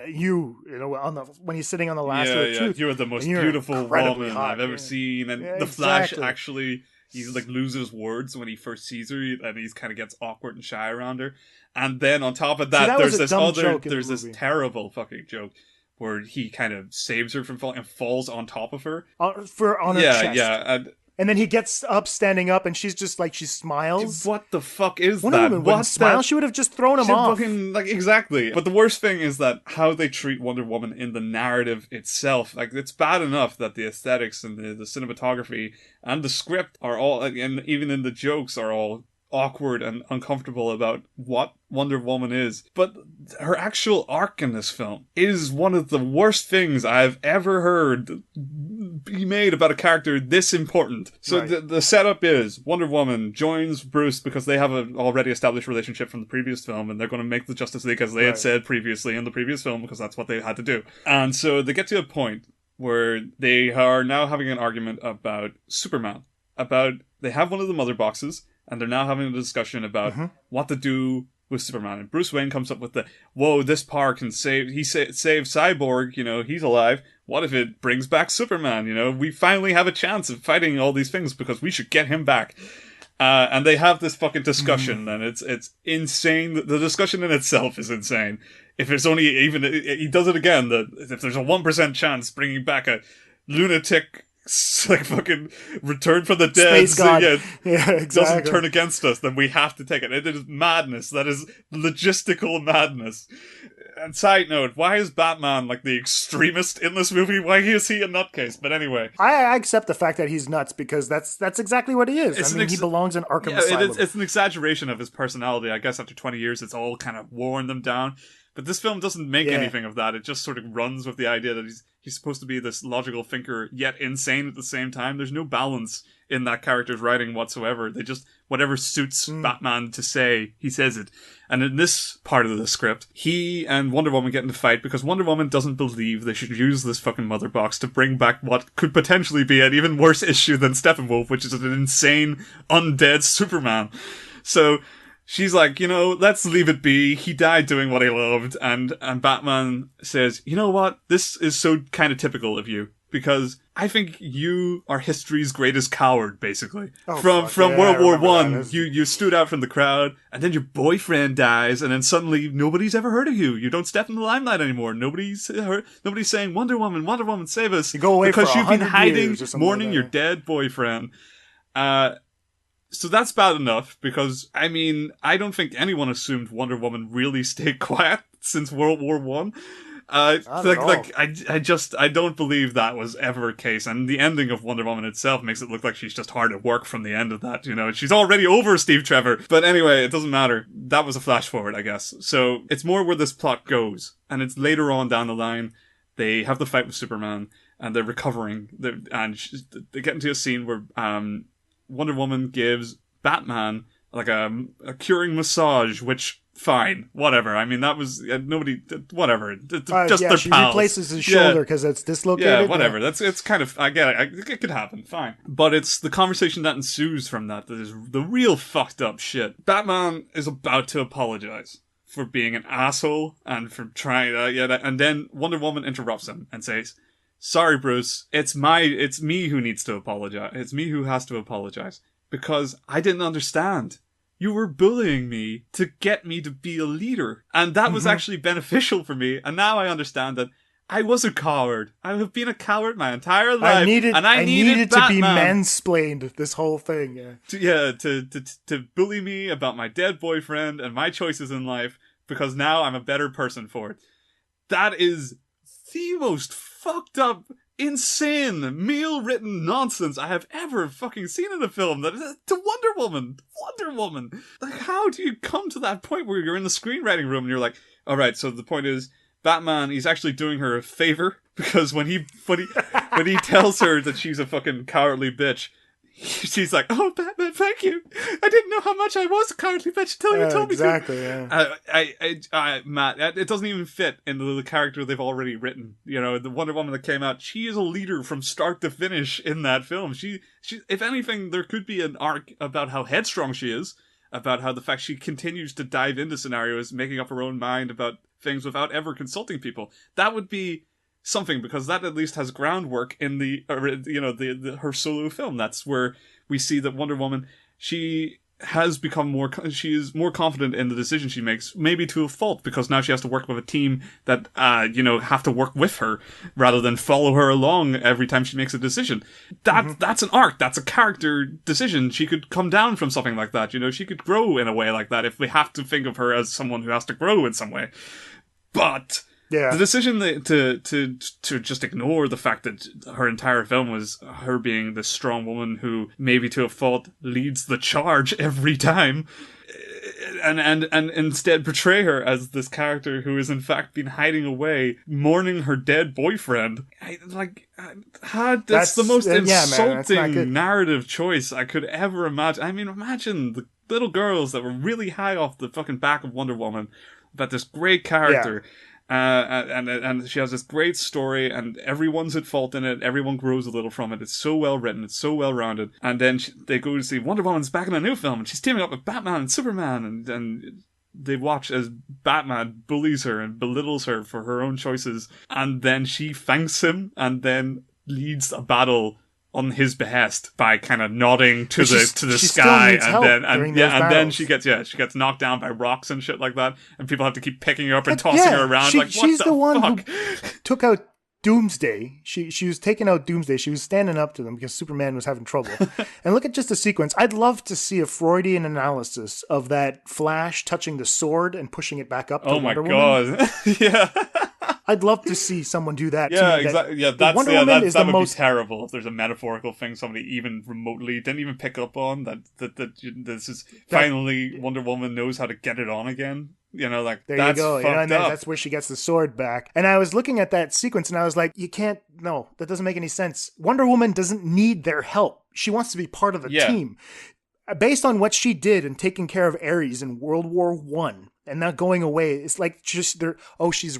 he's sitting on the last of the truth. You're the most beautiful woman I've ever seen. And the Flash actually, he like loses words when he first sees her, and he kind of gets awkward and shy around her. And then on top of that, there's this terrible fucking joke where he kind of saves her from falling and falls on top of her. On her chest. And then he gets up, standing up, and she's just like, she smiles. What the fuck is Wonder that? Woman wouldn't smile. She would have just thrown him off. Exactly. But the worst thing is that how they treat Wonder Woman in the narrative itself. Like, it's bad enough that the aesthetics and the cinematography and the script are all, and even in the jokes, are all awkward and uncomfortable about what Wonder Woman is. But her actual arc in this film is one of the worst things I've ever heard be made about a character this important. So the setup is Wonder Woman joins Bruce because they have an already established relationship from the previous film, and they're going to make the Justice League as they had said previously in the previous film, because that's what they had to do. And so they get to a point where they are now having an argument about Superman. They have one of the mother boxes, and they're now having a discussion about what to do with Superman. And Bruce Wayne comes up with this power can save Cyborg, you know, he's alive. What if it brings back Superman? You know, we finally have a chance of fighting all these things because we should get him back. And they have this fucking discussion, and it's insane. The discussion in itself is insane. If it's only even, he does it again, if there's a 1% chance bringing back a lunatic, like, fucking return from the dead, Space God. Exactly. Doesn't turn against us, then we have to take it. It is madness. That is logistical madness. And side note, why is Batman like the extremist in this movie? Why is he a nutcase? But anyway, I accept the fact that he's nuts, because that's exactly what he is. He belongs in Arkham Asylum. It's an exaggeration of his personality. I guess after 20 years, it's all kind of worn them down. But this film doesn't make anything of that. It just sort of runs with the idea that he's supposed to be this logical thinker, yet insane at the same time. There's no balance in that character's writing whatsoever. They just, whatever suits Batman to say, he says it. And in this part of the script, he and Wonder Woman get into a fight because Wonder Woman doesn't believe they should use this fucking mother box to bring back what could potentially be an even worse issue than Steppenwolf, which is an insane, undead Superman. So she's like, you know, let's leave it be. He died doing what he loved. And Batman says, you know what? This is so kind of typical of you, because I think you are history's greatest coward, basically. From World War I, you stood out from the crowd, and then your boyfriend dies, and then suddenly nobody's ever heard of you. You don't step in the limelight anymore. Nobody's saying, Wonder Woman, save us. You go away because for you've been hiding, mourning your dead boyfriend. So that's bad enough, because, I mean, I don't think anyone assumed Wonder Woman really stayed quiet since World War One. I don't believe that was ever a case, and the ending of Wonder Woman itself makes it look like she's just hard at work from the end of that, you know, she's already over Steve Trevor. But anyway, it doesn't matter. That was a flash forward, I guess. So, it's more where this plot goes, and it's later on down the line, they have the fight with Superman, and they're recovering, they get into a scene where, Wonder Woman gives Batman like a curing massage, which fine, whatever. I mean, that was whatever. Just their she pals. replaces his shoulder because it's dislocated. Yeah, whatever. It's kind of, I get it. It could happen, fine. But it's the conversation that ensues from that is the real fucked up shit. Batman is about to apologize for being an asshole and for trying and then Wonder Woman interrupts him and says, "Sorry, Bruce, it's me who needs to apologize. It's me who has to apologize. Because I didn't understand. You were bullying me to get me to be a leader. And that was actually beneficial for me. And now I understand that I was a coward. I have been a coward my entire life. I needed to be mansplained, this whole thing. To bully me about my dead boyfriend and my choices in life, because now I'm a better person for it." That is the most fucked up, insane, meal-written nonsense I have ever fucking seen in a film. That is to Wonder Woman. Like, how do you come to that point where you're in the screenwriting room and you're like, all right, so the point is, Batman, he's actually doing her a favor, because when he tells her that she's a fucking cowardly bitch, she's like, "Oh, Batman, thank you. I didn't know how much I was a cowardly bitch until you told me to." Exactly, yeah. Matt, it doesn't even fit into the character they've already written. You know, the Wonder Woman that came out, she is a leader from start to finish in that film. She, if anything, there could be an arc about how headstrong she is, about how the fact she continues to dive into scenarios, making up her own mind about things without ever consulting people. That would be something, because that at least has groundwork in the her solo film. That's where we see that Wonder Woman, she is more confident in the decision she makes, maybe to a fault, because now she has to work with a team that have to work with her rather than follow her along every time she makes a decision. That's an arc, that's a character decision. She could come down from something like that, she could grow in a way like that if we have to think of her as someone who has to grow in some way. But the decision to just ignore the fact that her entire film was her being this strong woman who, maybe to a fault, leads the charge every time, and instead portray her as this character who has in fact been hiding away, mourning her dead boyfriend. That's the most insulting narrative choice I could ever imagine. I mean, imagine the little girls that were really high off the fucking back of Wonder Woman about this great character. And she has this great story, and everyone's at fault in it. Everyone grows a little from it. It's so well written. It's so well rounded. And then they go to see Wonder Woman's back in a new film, and she's teaming up with Batman and Superman, and they watch as Batman bullies her and belittles her for her own choices, and then she thanks him, and then leads a battle on his behest by kind of nodding to the sky, and then she gets knocked down by rocks and shit like that, and people have to keep picking her up and tossing her around. She's the one who took out Doomsday. She was taking out Doomsday. She was standing up to them because Superman was having trouble. And look at just the sequence. I'd love to see a Freudian analysis of that Flash touching the sword and pushing it back up to Wonder Woman. Oh my god. Yeah. I'd love to see someone do that. Yeah, exactly. Yeah, that would be terrible if there's a metaphorical thing somebody even remotely didn't even pick up on, that this is finally Wonder Woman knows how to get it on again. There you go. And that's where she gets the sword back. And I was looking at that sequence and I was like, that doesn't make any sense. Wonder Woman doesn't need their help. She wants to be part of the team. Based on what she did in taking care of Ares in World War I, and not going away, it's like she's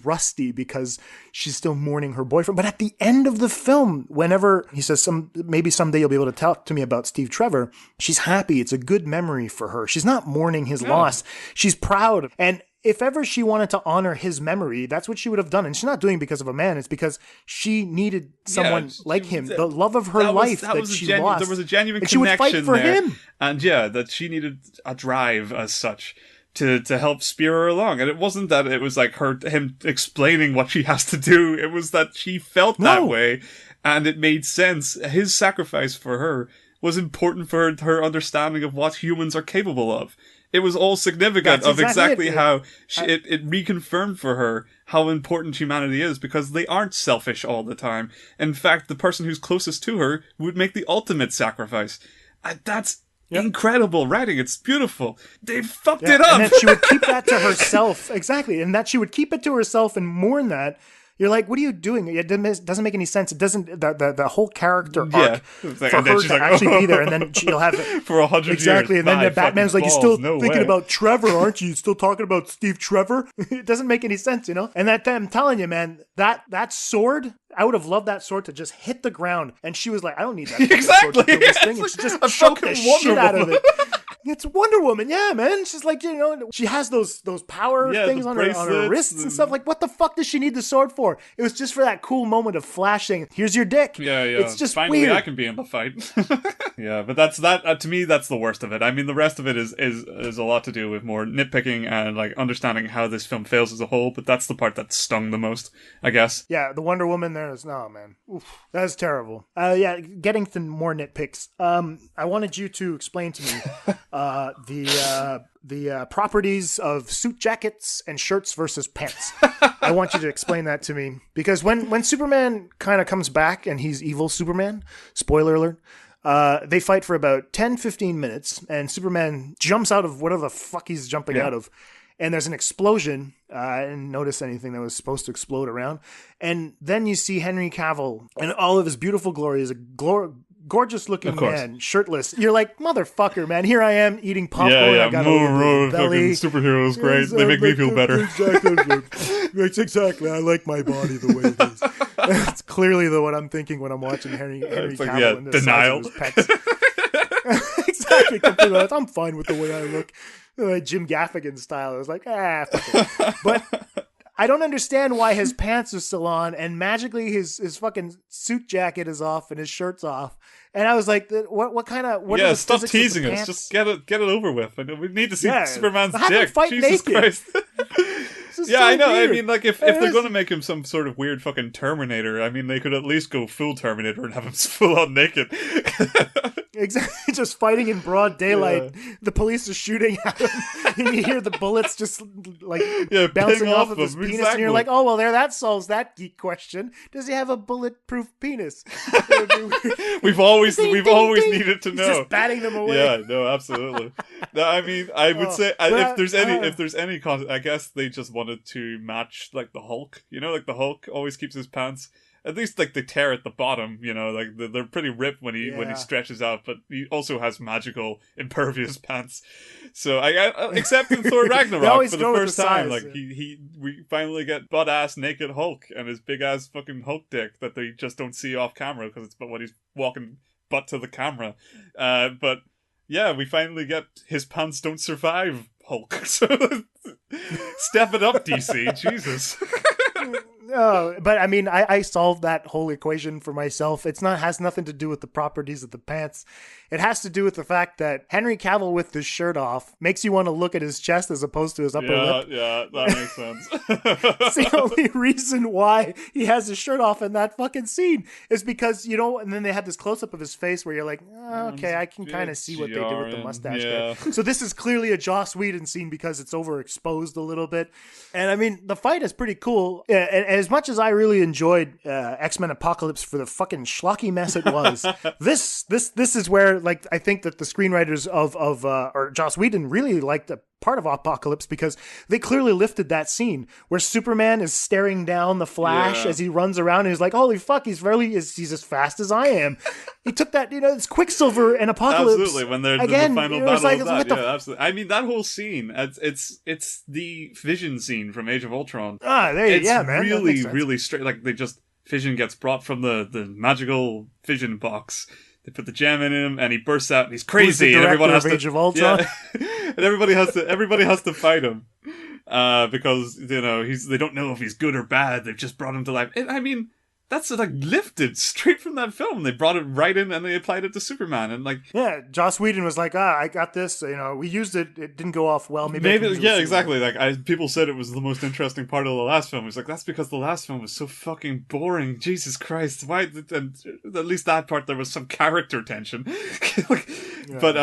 rusty because she's still mourning her boyfriend. But at the end of the film, whenever he says maybe someday you'll be able to talk to me about Steve Trevor, she's happy. It's a good memory for her. She's not mourning his loss. She's proud. And if ever she wanted to honor his memory, that's what she would have done. And she's not doing it because of a man. It's because she needed someone like him, the love of her life that she lost. There was a genuine connection. And she would fight for him. And that she needed a drive as such to help spear her along. And it wasn't that it was like him explaining what she has to do. It was that she felt that way, and it made sense. His sacrifice for her was important for her understanding of what humans are capable of. It was all significant of exactly how it reconfirmed for her how important humanity is, because they aren't selfish all the time. In fact, the person who's closest to her would make the ultimate sacrifice. That's incredible writing. It's beautiful. They fucked it up. And that she would keep that to herself. Exactly. And that she would keep it to herself and mourn that. You're like, what are you doing? It doesn't make any sense. It doesn't, the whole character arc for her to actually be there, and then she'll have it for 100 years. Exactly. And then the Batman's like, you're still thinking about Trevor, aren't you? Still talking about Steve Trevor? It doesn't make any sense, you know? And that, I'm telling you, man, that sword, I would have loved that sword to just hit the ground. And she was like, I don't need that sword to kill this thing. And she just choked the shit out of it. It's Wonder Woman, yeah, man. She's like, you know, she has those power things on her wrists and stuff. Like, what the fuck does she need the sword for? It was just for that cool moment of flashing. Here's your dick. Yeah. It's just finally weird. I can be in the fight. Yeah, but that's that. To me, that's the worst of it. I mean, the rest of it is a lot to do with more nitpicking and like understanding how this film fails as a whole. But that's the part that stung the most, I guess. Yeah, the Wonder Woman there is man. Oof, that is terrible. Getting to more nitpicks. I wanted you to explain to me the properties of suit jackets and shirts versus pants. I want you to explain that to me, because when Superman kind of comes back and he's evil Superman, spoiler alert, they fight for about 10-15 minutes, and Superman jumps out of whatever the fuck he's jumping out of, and there's an explosion. I didn't notice anything that was supposed to explode around. And then you see Henry Cavill in all of his beautiful glory as a gorgeous looking man, shirtless. You're like, motherfucker, man. Here I am eating popcorn. I got a belly. Superheroes, great. They make me feel better. Exactly. I like my body the way it is. It's clearly what I'm thinking when I'm watching Henry Cavill in the denial. Exactly. Completely. I'm fine with the way I look. Jim Gaffigan style. I was like, fuck it. But I don't understand why his pants are still on and magically his fucking suit jacket is off and his shirt's off. And I was like, what kind of... What stop teasing us. Just get it over with. We need to see Superman's dick. Jesus naked. Christ. So I know. Weird. I mean, like, if they're going to make him some sort of weird fucking Terminator, I mean, they could at least go full Terminator and have him full on naked. Exactly, just fighting in broad daylight. Yeah. The police are shooting at him, and you hear the bullets just like bouncing off of his penis, and you're like, "Oh well, that solves that geek question. Does he have a bulletproof penis?" we've always needed to know. He's just batting them away. Yeah, no, absolutely. No, I mean, I would say if there's any content, I guess they just wanted to match like the Hulk. You know, like the Hulk always keeps his pants. At least like they tear at the bottom, you know, like they're pretty ripped when he stretches out, but he also has magical impervious pants. So except in Thor Ragnarok for the first time, like we finally get butt ass naked Hulk and his big ass fucking Hulk dick that they just don't see off camera because it's when he's walking butt to the camera. But yeah, we finally get his pants don't survive Hulk. So step it up, DC, Jesus. No, but I mean, I solved that whole equation for myself. Has nothing to do with the properties of the pants. It has to do with the fact that Henry Cavill with his shirt off makes you want to look at his chest as opposed to his upper lip. Yeah, that makes sense. It's the only reason why he has his shirt off in that fucking scene is because, you know, and then they had this close-up of his face where you're like, okay, I can kind of see what they did with the mustache there. So this is clearly a Joss Whedon scene because it's overexposed a little bit. And I mean, the fight is pretty cool. And as much as I really enjoyed X-Men Apocalypse for the fucking schlocky mess it was, this is where, like, I think that the screenwriters or Joss Whedon really liked the part of Apocalypse because they clearly lifted that scene where Superman is staring down the Flash as he runs around and he's like, holy fuck, he's as fast as I am. He took that, you know, it's Quicksilver and Apocalypse. Absolutely, when they're again, the final battle of that. Absolutely. I mean, that whole scene, it's the Vision scene from Age of Ultron. Man. Really straight. Like, Vision gets brought from the magical Vision box. They put the gem in him, and he bursts out, and he's crazy, and everyone has to. Age of Ultron? And everybody has to fight him because, you know, they don't know if he's good or bad. They've just brought him to life. I mean, that's like lifted straight from that film. They brought it right in and they applied it to Superman. And like, yeah, Joss Whedon was like, I got this. We used it. It didn't go off well. Maybe yeah, exactly. Like people said it was the most interesting part of the last film. It's like, that's because the last film was so fucking boring. Jesus Christ. Why? And at least that part, there was some character tension. Like, yeah. But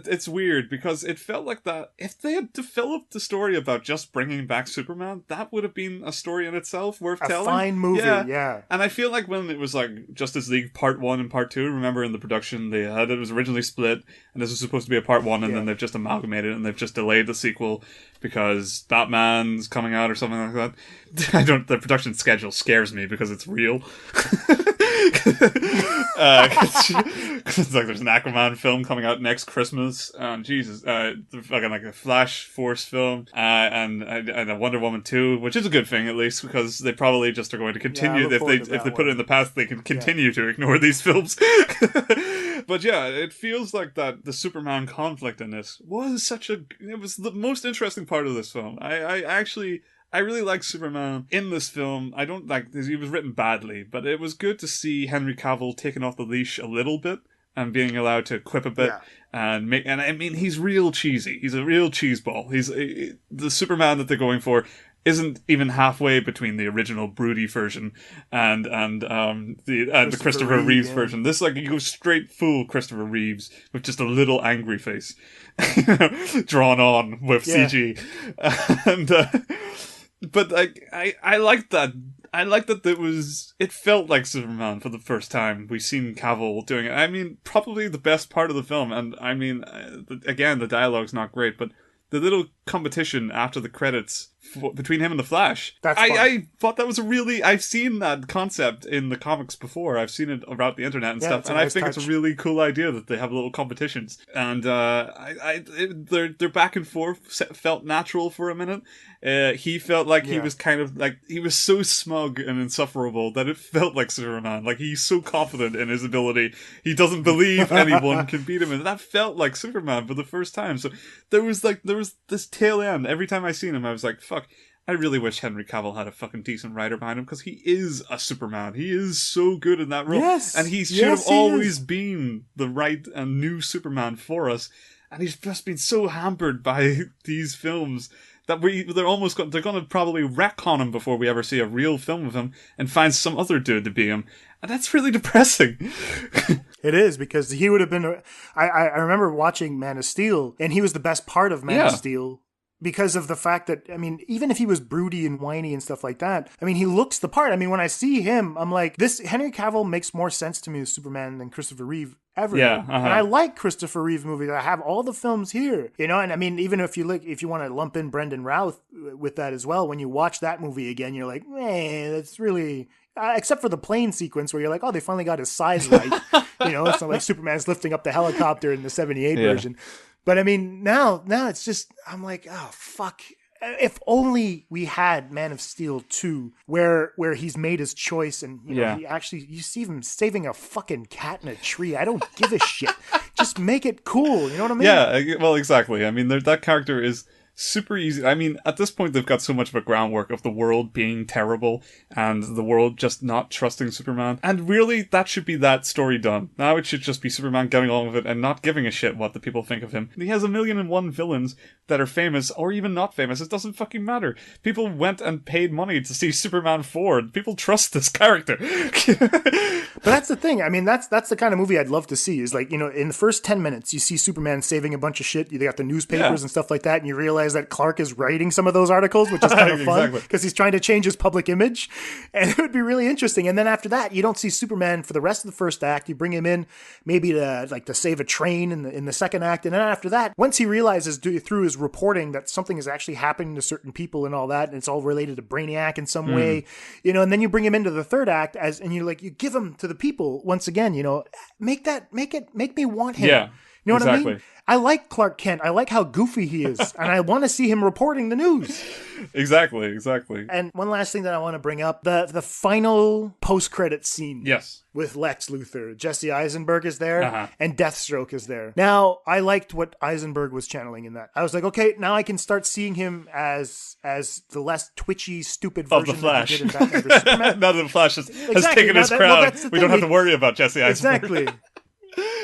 it's weird because it felt like that. If they had developed the story about just bringing back Superman, that would have been a story in itself worth telling. A fine movie, yeah. And I feel like when it was like Justice League Part 1 and Part 2, remember in the production it was originally split, and this was supposed to be a Part 1, and then they've just amalgamated it, and they've just delayed the sequel because Batman's coming out or something like that. The production schedule scares me because it's real. It's like there's an Aquaman film coming out next Christmas. Jesus, fucking like a Flash Force film, and a Wonder Woman 2, which is a good thing at least because they probably just are going to continue. If they put it in the past, they can continue to ignore these films. But yeah, it feels like that the Superman conflict in this was it was the most interesting part of this film. I really like Superman in this film. I don't like he was written badly, but it was good to see Henry Cavill taking off the leash a little bit and being allowed to quip a bit and I mean he's real cheesy. He's a real cheeseball. The Superman that they're going for isn't even halfway between the original broody version and the Christopher Reeves version. This like you go straight full Christopher Reeves with just a little angry face drawn on with CG. And but like I like that. I like that it felt like Superman for the first time. We've seen Cavill doing it. I mean, probably the best part of the film. And I mean, again, the dialogue's not great, but the little competition after the credits between him and the Flash. I thought that was I've seen that concept in the comics before. I've seen it around the internet and stuff, and I think it's a really cool idea that they have little competitions. And their back and forth felt natural for a minute. He felt like he was kind of like he was so smug and insufferable that it felt like Superman. Like he's so confident in his ability, he doesn't believe anyone can beat him, and that felt like Superman for the first time. So there was this tail end. Every time I seen him, I was like, fuck, I really wish Henry Cavill had a fucking decent writer behind him because he is a Superman. He is so good in that role. Yes, and he should have always been the right and new Superman for us. And he's just been so hampered by these films that they're going to probably retcon him before we ever see a real film of him and find some other dude to be him. And that's really depressing. It is, because he would have been... I remember watching Man of Steel, and he was the best part of Man of Steel because of the fact that, I mean, even if he was broody and whiny and stuff like that, I mean, he looks the part. I mean, when I see him, I'm like, this Henry Cavill makes more sense to me as Superman than Christopher Reeve ever. Yeah, and I like Christopher Reeve movies. I have all the films here, and I mean, even if you want to lump in Brendan Routh with that as well, when you watch that movie again, you're like, that's really... except for the plane sequence where you're like, oh, they finally got his size right. It's not like Superman's lifting up the helicopter in the 78 version. But I mean, now it's just, I'm like, oh, fuck. If only we had Man of Steel 2 where he's made his choice and, you see him saving a fucking cat in a tree. I don't give a shit. Just make it cool. You know what I mean? Yeah, well, exactly. I mean, that character is super easy. I mean, at this point, they've got so much of a groundwork of the world being terrible and the world just not trusting Superman. And really, that should be that story done. Now it should just be Superman getting on with it and not giving a shit what the people think of him. He has 1,000,001 villains that are famous or even not famous. It doesn't fucking matter. People went and paid money to see Superman 4. People trust this character. But that's the thing. I mean, that's the kind of movie I'd love to see is like, in the first 10 minutes, you see Superman saving a bunch of shit. They got the newspapers and stuff like that. And you realize that Clark is writing some of those articles, which is kind of fun because he's trying to change his public image. And it would be really interesting. And then after that, you don't see Superman for the rest of the first act. You bring him in maybe to save a train in the second act. And then after that, once he realizes through his reporting that something is actually happening to certain people and all that, and it's all related to Brainiac in some way, and then you bring him into the third act and you give him to the people once again, make me want him. Yeah. You know what I Exactly. mean? I like Clark Kent. I like how goofy he is. And I want to see him reporting the news. Exactly. And one last thing that I want to bring up, the final post-credit scene. Yes. With Lex Luthor. Jesse Eisenberg is there, and Deathstroke is there. Now, I liked what Eisenberg was channeling in that. I was like, okay, now I can start seeing him as the less twitchy, stupid version of the Flash. that he did in Batman vs Superman. Now that the Flash has taken his crown, we don't have to worry about Jesse Eisenberg.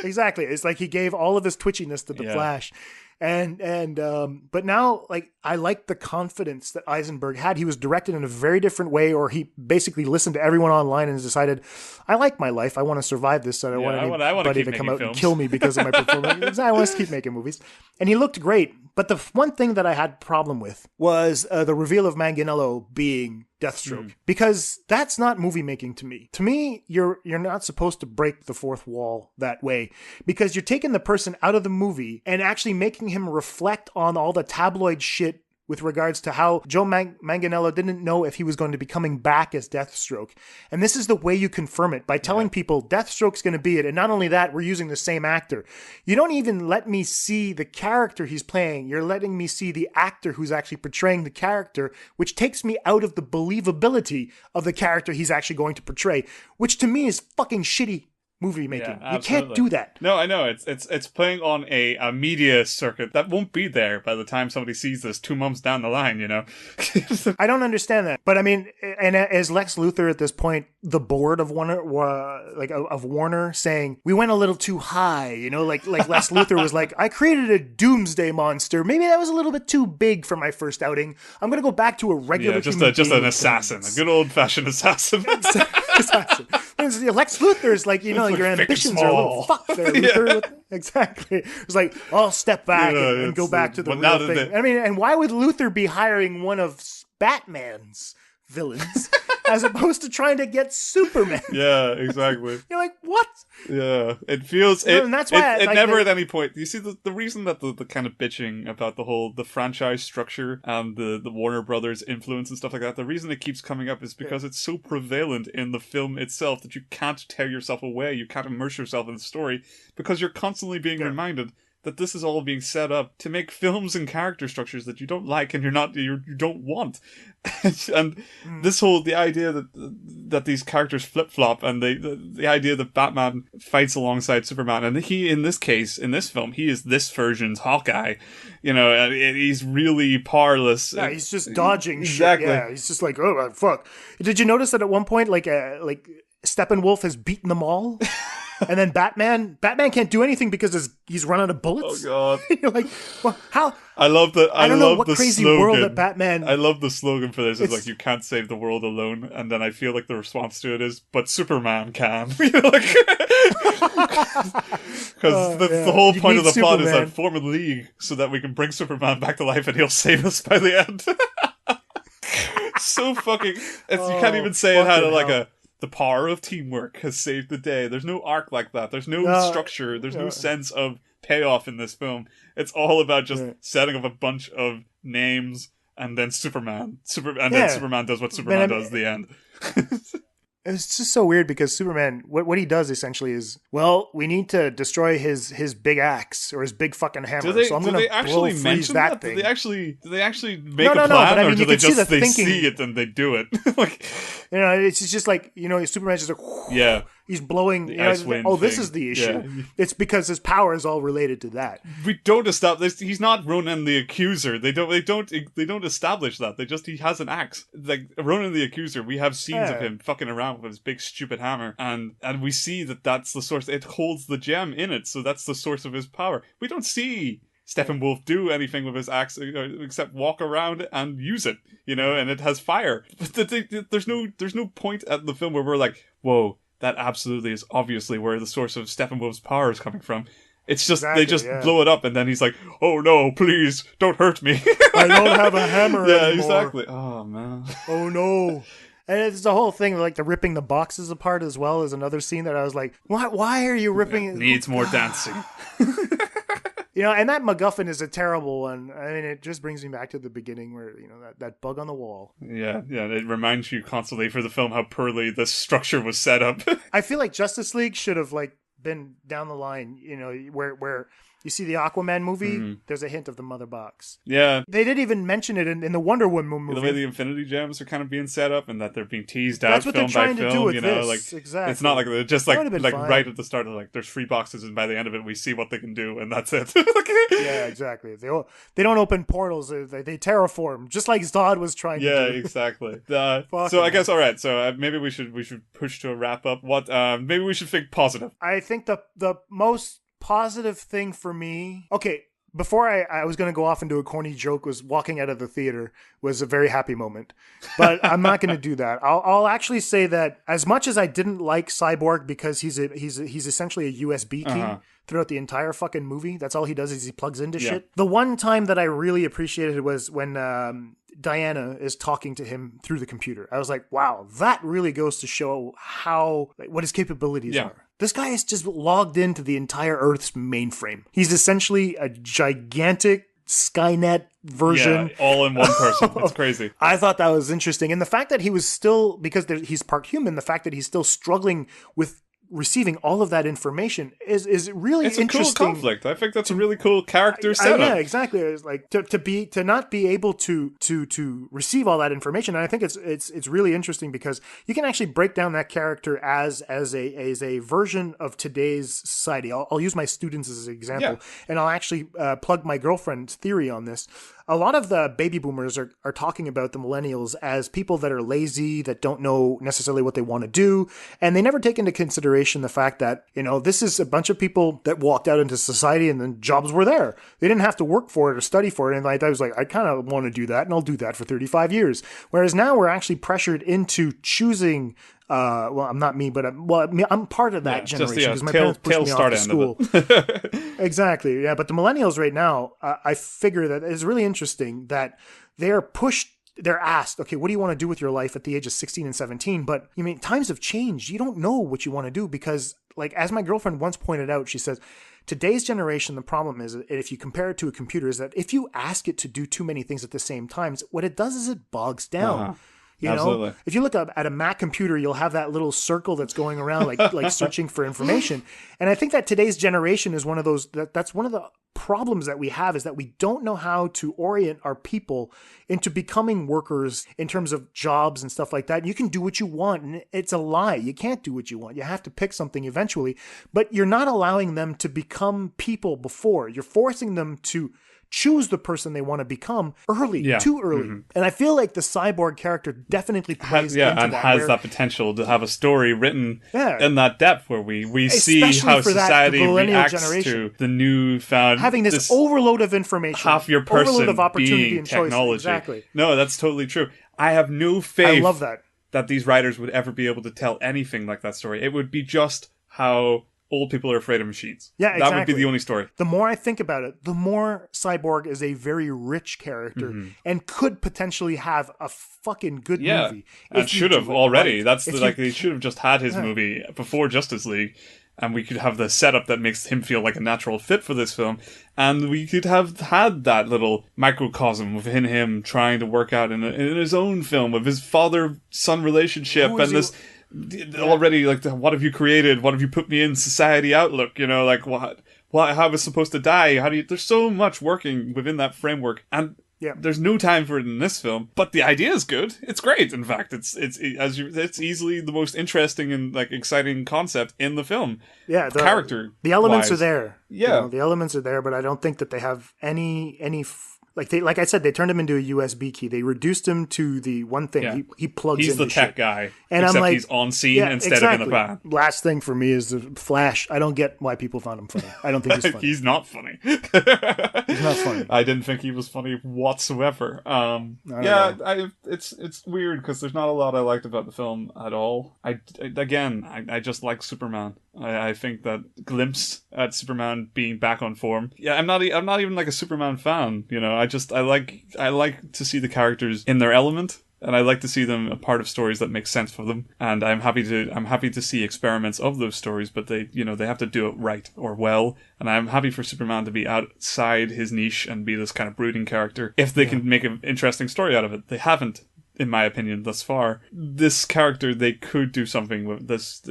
Exactly. It's like he gave all of his twitchiness to the Flash. But now, like, I like the confidence that Eisenberg had. He was directed in a very different way, or he basically listened to everyone online and decided, I like my life. I want to survive this. So I don't want anybody to come out and kill me because of my performance. I want to keep making movies. And he looked great. But the one thing that I had problem with was the reveal of Manganiello being Deathstroke, because that's not movie making to me. To me, you're not supposed to break the fourth wall that way, because you're taking the person out of the movie and actually making him reflect on all the tabloid shit with regards to how Joe Manganiello didn't know if he was going to be coming back as Deathstroke. And this is the way you confirm it, by telling people Deathstroke's going to be it. And not only that, we're using the same actor. You don't even let me see the character he's playing. You're letting me see the actor who's actually portraying the character, which takes me out of the believability of the character he's actually going to portray, which to me is fucking shitty movie making. You can't do that. No, I know. It's playing on a media circuit that won't be there by the time somebody sees this 2 months down the line, you know? I don't understand that. But I mean, and as Lex Luthor at this point, the board of Warner saying, we went a little too high, you know, like Lex Luthor was like, I created a doomsday monster. Maybe that was a little bit too big for my first outing. I'm going to go back to a regular just an assassin, a good old fashioned assassin. Assassin. Lex Luthor's like, you know, your ambitions are a little fucked there, Luthor. Exactly. It's like, I'll step back and go back to the real thing. I mean, and why would Luthor be hiring one of Batman's villains as opposed to trying to get Superman? Yeah, exactly. You're like, what? Yeah, it feels and that's why it never at any point. You see the reason that the kind of bitching about the franchise structure and the Warner Brothers influence and stuff like that, the reason it keeps coming up is because it's so prevalent in the film itself that you can't tear yourself away, you can't immerse yourself in the story, because you're constantly being reminded that this is all being set up to make films and character structures that you don't like and you don't want. And the idea that these characters flip-flop, and the idea that Batman fights alongside Superman, and he, in this case, in this film, he is this version's Hawkeye, you know, and he's really powerless. Yeah, he's just dodging exactly. shit. Yeah, he's just like, oh, fuck. Did you notice that at one point, like Steppenwolf has beaten them all? And then Batman can't do anything because he's run out of bullets. Oh god! You're like, well, how? I don't know what crazy slogan. World that Batman. I love the slogan for this. It's like, you can't save the world alone, and then I feel like the response to it is, but Superman can. Because the whole point of the plot is that form a league so that we can bring Superman back to life, and he'll save us by the end. So fucking. You can't even say it had the power of teamwork has saved the day. There's no arc like that. There's no structure. There's no sense of payoff in this film. It's all about just setting up a bunch of names and then Superman. Then Superman does what Superman does at the end. It's just so weird because Superman, what he does essentially is, well, we need to destroy his big axe or his big fucking hammer. So I'm going to freeze that thing. Do they actually make a plan, but I mean, or do they just see it and they do it? Like, you know, it's just like, you know, Superman's just like, he's blowing. You know, this is the issue. Yeah. It's because his power is all related to that. We don't establish. He's not Ronan the Accuser. They don't establish that. He has an axe. Like Ronan the Accuser, we have scenes of him fucking around with his big stupid hammer, and we see that's the source. It holds the gem in it, so that's the source of his power. We don't see Steppenwolf do anything with his axe except walk around and use it, you know, and it has fire. But there's no point at the film where we're like, whoa, that absolutely is obviously where the source of Steppenwolf's power is coming from. It's just, they just blow it up, and then he's like, oh no, please, don't hurt me. I don't have a hammer anymore. Yeah, exactly. Oh man. Oh no. And it's the whole thing, like the ripping the boxes apart as well is another scene that I was like, why are you ripping it? Needs more dancing. You know, and that MacGuffin is a terrible one. I mean, it just brings me back to the beginning where, you know, that bug on the wall. Yeah, it reminds you constantly for the film how poorly this structure was set up. I feel like Justice League should have, like, been down the line, you know, where You see the Aquaman movie, there's a hint of the mother box. Yeah. They didn't even mention it in the Wonder Woman movie. The way the Infinity Gems are kind of being set up and that they're being teased That's out what film they're trying by to film, do with you know, this. like Exactly. it's not like they're just like fine. right at the start of like there's 3 boxes and by the end of it we see what they can do and that's it. Yeah, exactly. They don't open portals, they terraform, just like Zod was trying to do. Yeah, exactly. So I guess all right. So maybe we should push to a wrap up. What maybe we should think positive. I think the most positive thing for me. Okay, before I was going to go off and do a corny joke, was walking out of the theater was a very happy moment, but I'm not going to do that. I'll actually say that as much as I didn't like Cyborg because he's essentially a USB key throughout the entire fucking movie. That's all he does is he plugs into shit. The one time that I really appreciated was when Diana is talking to him through the computer. I was like, wow, that really goes to show what his capabilities are. This guy is just logged into the entire Earth's mainframe. He's essentially a gigantic Skynet version. Yeah, all in one person. It's crazy. I thought that was interesting. And the fact that he was still, because he's part human, the fact that he's still struggling with receiving all of that information is really interesting. It's a cool conflict. I think that's a really cool character setup. Yeah, exactly. It's like to not be able to receive all that information. And I think it's really interesting because you can actually break down that character as a version of today's society. I'll use my students as an example, and I'll actually plug my girlfriend's theory on this. A lot of the baby boomers are talking about the millennials as people that are lazy, that don't know necessarily what they want to do. And they never take into consideration the fact that, this is a bunch of people that walked out into society and then jobs were there. They didn't have to work for it or study for it. And I was like, I kind of want to do that and I'll do that for 35 years. Whereas now we're actually pressured into choosing I'm not me, but I'm part of that generation because my parents pushed me off to school. Exactly, yeah. But the millennials right now, I figure that it's really interesting that they're pushed. They're asked, okay, what do you want to do with your life at the age of 16 and 17? But times have changed. You don't know what you want to do because, like, as my girlfriend once pointed out, she says, today's generation, the problem is, if you compare it to a computer, is that if you ask it to do too many things at the same time, what it does is it bogs down. Absolutely. If you look up at a Mac computer, you'll have that little circle that's going around like searching for information. And I think that today's generation is one of those, that's one of the problems that we have, is that we don't know how to orient our people into becoming workers in terms of jobs and stuff like that. You can do what you want, and it's a lie. You can't do what you want. You have to pick something eventually, but you're not allowing them to become people before. You're forcing them to choose the person they want to become too early. Mm-hmm. And I feel like the Cyborg character definitely plays into that. Has that potential to have a story written in that depth where we see how society reacts to the newfound... Having this overload of information. Half your person overload of opportunity being and choice. Technology. Exactly. No, that's totally true. I have no faith I love that these writers would ever be able to tell anything like that story. It would be just how... old people are afraid of machines. Yeah, exactly. That would be the only story. The more I think about it, the more Cyborg is a very rich character and could potentially have a fucking good movie. And should have already. Right. They should have just had his movie before Justice League, and we could have the setup that makes him feel like a natural fit for this film, and we could have had that little microcosm within him trying to work out in his own film of his father-son relationship already, like, what have you created? What have you put me in? Society outlook, like how was supposed to die? There's so much working within that framework, and there's no time for it in this film. But the idea is good. It's great. In fact, it's easily the most interesting and like exciting concept in the film. Yeah, the elements are there. Yeah, the elements are there, but I don't think that they have any. Like I said, they turned him into a USB key. They reduced him to the one thing. Yeah. He plugs in. He's the tech shit. guy, and except I'm like, he's on scene instead of in the van. Last thing for me is the Flash. I don't get why people found him funny. I don't think he's funny. He's not funny. He's not funny. I didn't think he was funny whatsoever. It's weird because there's not a lot I liked about the film at all. I just like Superman. I think that glimpse at Superman being back on form. Yeah, I'm not even like a Superman fan. I like to see the characters in their element, and I like to see them a part of stories that make sense for them. And I'm happy to see experiments of those stories, but they have to do it right or well. And I'm happy for Superman to be outside his niche and be this kind of brooding character if they can make an interesting story out of it. They haven't, in my opinion, thus far. This character, they could do something with this.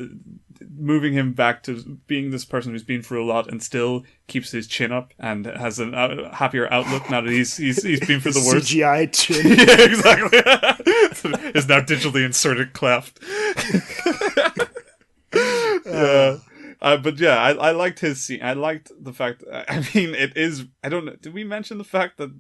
moving him back to being this person who's been through a lot and still keeps his chin up and has a happier outlook now that he's been through the worst. CGI chin. Yeah, exactly. Is now digitally inserted cleft. Yeah. But yeah, I liked his scene. I liked the fact. I mean, it is. I don't know. Did we mention the fact that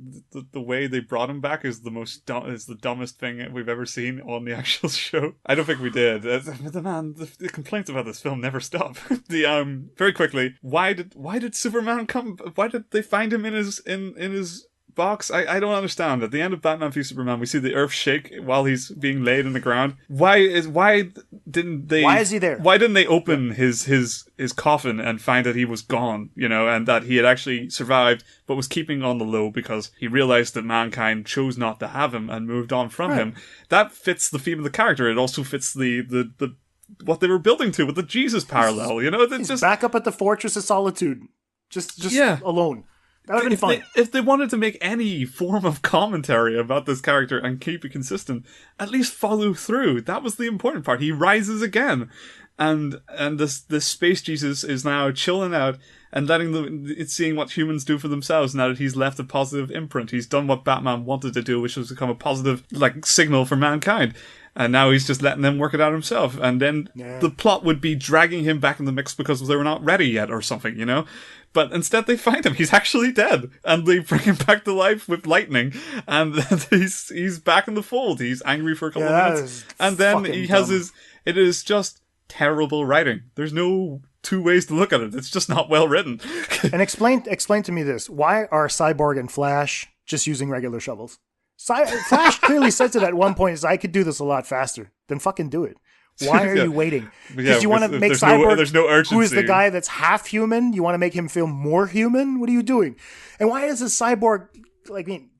the way they brought him back is the dumbest thing we've ever seen on the actual show? I don't think we did. The complaints about this film never stop. Very quickly, why did Superman come? Why did they find him in his box? I don't understand. At the end of Batman v Superman, we see the earth shake while he's being laid in the ground. Why didn't they? Why is he there? Why didn't they open his coffin and find that he was gone? You know, and that he had actually survived, but was keeping on the low because he realized that mankind chose not to have him and moved on from him. That fits the theme of the character. It also fits the what they were building to with the Jesus parallel. You know, he's just back up at the Fortress of Solitude, just alone. That would have been fun. If they wanted to make any form of commentary about this character and keep it consistent, at least follow through. That was the important part. He rises again. And this space Jesus is now chilling out and seeing what humans do for themselves now that he's left a positive imprint. He's done what Batman wanted to do, which was become a positive signal for mankind. And now he's just letting them work it out himself. And then the plot would be dragging him back in the mix because they were not ready yet or something, you know? But instead they find him. He's actually dead. And they bring him back to life with lightning. And he's back in the fold. He's angry for a couple of minutes. And then he has it is just terrible writing. There's no two ways to look at it. It's just not well written. And explain to me this. Why are Cyborg and Flash just using regular shovels? Flash clearly says it at one point, is I could do this a lot faster. Then fucking do it. Why are you waiting? Because you want to make Cyborg, there's no urgency. who is the guy that's half human, you want to make him feel more human? What are you doing? And why is a Cyborg,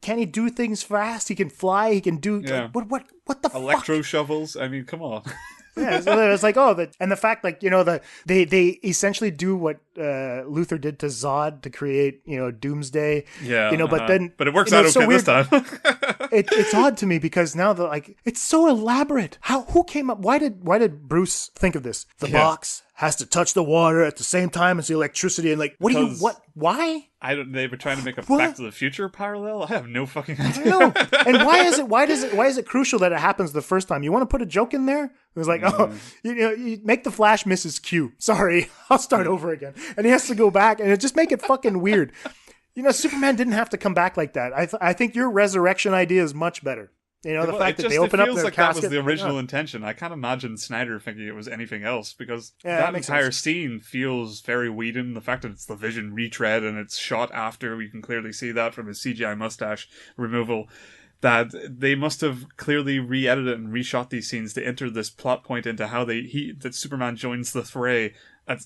can he do things fast? He can fly, he can do, what the fuck? Electro shovels? I mean, come on. Yeah, so it's like, and the fact, they essentially do what Luthor did to Zod to create, Doomsday. Yeah. But it works out okay this time. It's odd to me because now it's so elaborate. Who came up? Why did Bruce think of this? The box has to touch the water at the same time as the electricity, and why? They were trying to make a Back to the Future parallel. I have no fucking idea. I don't know. And why is it crucial that it happens the first time? You want to put a joke in there? It was you make the Flash miss his cue. Sorry, I'll start over again. And he has to go back, and it just make it fucking weird. Superman didn't have to come back like that. I think your resurrection idea is much better. The fact that they open up their casket. That was the original intention. I can't imagine Snyder thinking it was anything else because that entire scene feels very Whedon. The fact that it's the Vision retread and it's shot after, we can clearly see that from his CGI mustache removal, that they must have clearly re-edited and reshot these scenes to enter this plot point into how that Superman joins the fray.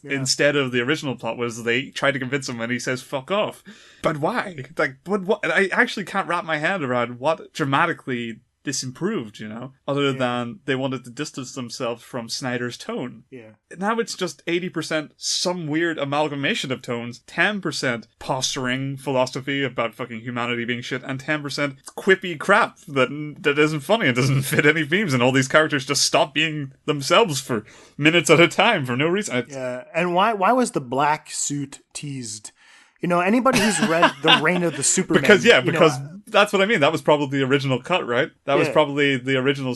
Instead of the original plot was they try to convince him and he says fuck off. But why? What? I actually can't wrap my head around what dramatically this improved, other than they wanted to distance themselves from Snyder's tone. Yeah. Now it's just 80% some weird amalgamation of tones, 10% posturing philosophy about fucking humanity being shit, and 10% quippy crap that isn't funny and doesn't fit any themes, and all these characters just stop being themselves for minutes at a time for no reason. And why was the black suit teased? Anybody who's read The Reign of the Superman. Because that's what I mean. That was probably the original cut, right? That was probably the original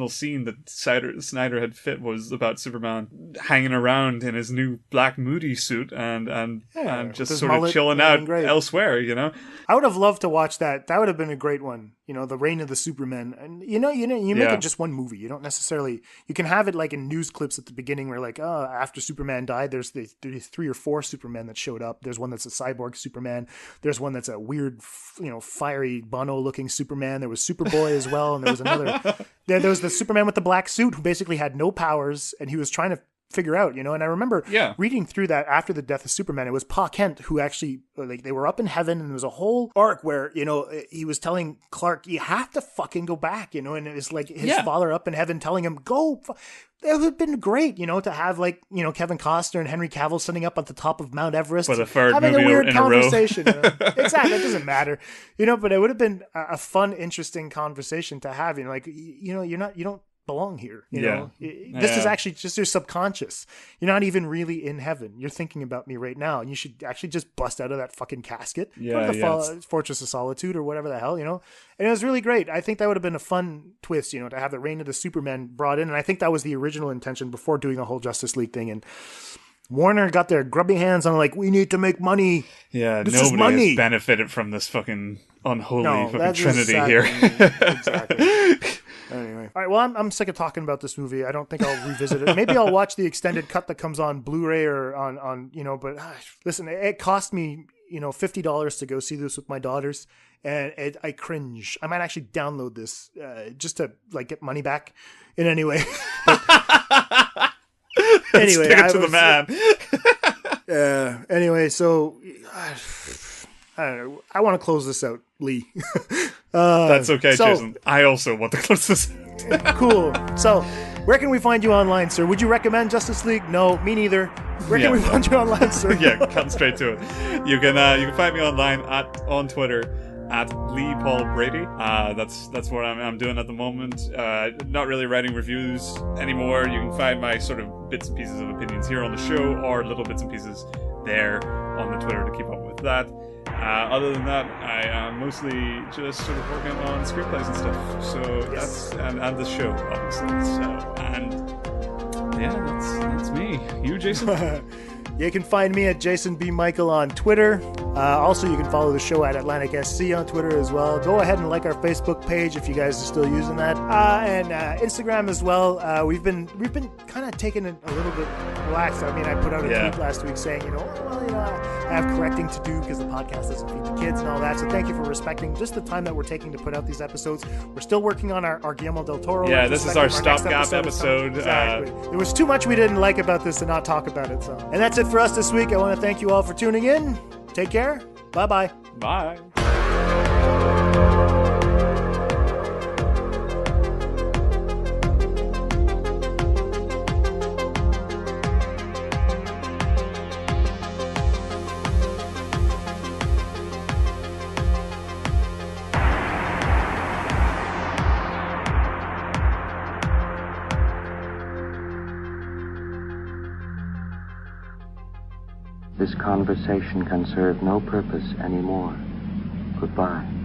scene that Snyder had fit was about Superman hanging around in his new black moody suit and just sort of chilling out elsewhere, I would have loved to watch that. That would have been a great one. The Reign of the Superman. And you make it just one movie. You don't necessarily, you can have it like in news clips at the beginning where after Superman died, there's 3 or 4 Supermen that showed up. There's one that's a cyborg Superman. There's one that's a weird, fiery Bono looking Superman. There was Superboy as well. And there was another, there was the Superman with the black suit who basically had no powers and he was trying to figure out, and I remember reading through that after the death of Superman. It was Pa Kent who actually, they were up in heaven and there was a whole arc where, he was telling Clark, you have to fucking go back, and it was like his father up in heaven telling him, go. It would have been great, to have Kevin Costner and Henry Cavill sitting up at the top of Mount Everest, for the third having movie a weird in conversation. Exactly, it doesn't matter, but it would have been a fun, interesting conversation to have. You don't belong here. You know, this is actually just your subconscious. You're not even really in heaven. You're thinking about me right now, and you should actually just bust out of that fucking casket. Go to the Fortress of Solitude or whatever the hell, you know. And it was really great. I think that would have been a fun twist, you know, to have the Reign of the Superman brought in, and I think that was the original intention before doing the whole Justice League thing. And Warner got their grubby hands on like, we need to make money. Yeah, this nobody is money. has benefited from this fucking unholy fucking trinity here. Exactly. Anyway, all right. Well, I'm sick of talking about this movie. I don't think I'll revisit it. Maybe I'll watch the extended cut that comes on Blu-ray or on you know. But listen, it cost me $50 to go see this with my daughters, and I cringe. I might actually download this just to like get money back in any way. Anyway, stick it to the man. Anyway, so I don't know. I want to close this out, Lee. That's okay, Jason. I also want to close this out. Cool. So, where can we find you online, sir? Would you recommend Justice League? No, me neither. Where can we find you online, sir? Yeah, come straight to it. You can find me online on Twitter at Lee Paul Brady. That's what I'm doing at the moment. Not really writing reviews anymore. You can find my sort of bits and pieces of opinions here on the show, or little bits and pieces there on the Twitter to keep up with that. Other than that, I am mostly just sort of working on screenplays and stuff. So that's and the show, obviously. So that's me. You, Jason? You can find me at Jason B. Michael on Twitter. Also, you can follow the show at AtlanticSC on Twitter as well. Go ahead and like our Facebook page if you guys are still using that, and Instagram as well. We've been kind of taking it a little bit relaxed. I mean, I put out a tweet last week saying, I have correcting to do because the podcast doesn't feed the kids and all that. So thank you for respecting just the time that we're taking to put out these episodes. We're still working on our Guillermo del Toro. Yeah, this is our stopgap episode. Exactly. There was too much we didn't like about this to not talk about it. So, and that's it for us this week. I want to thank you all for tuning in. Take care. Bye-bye. Bye. This conversation can serve no purpose anymore. Goodbye.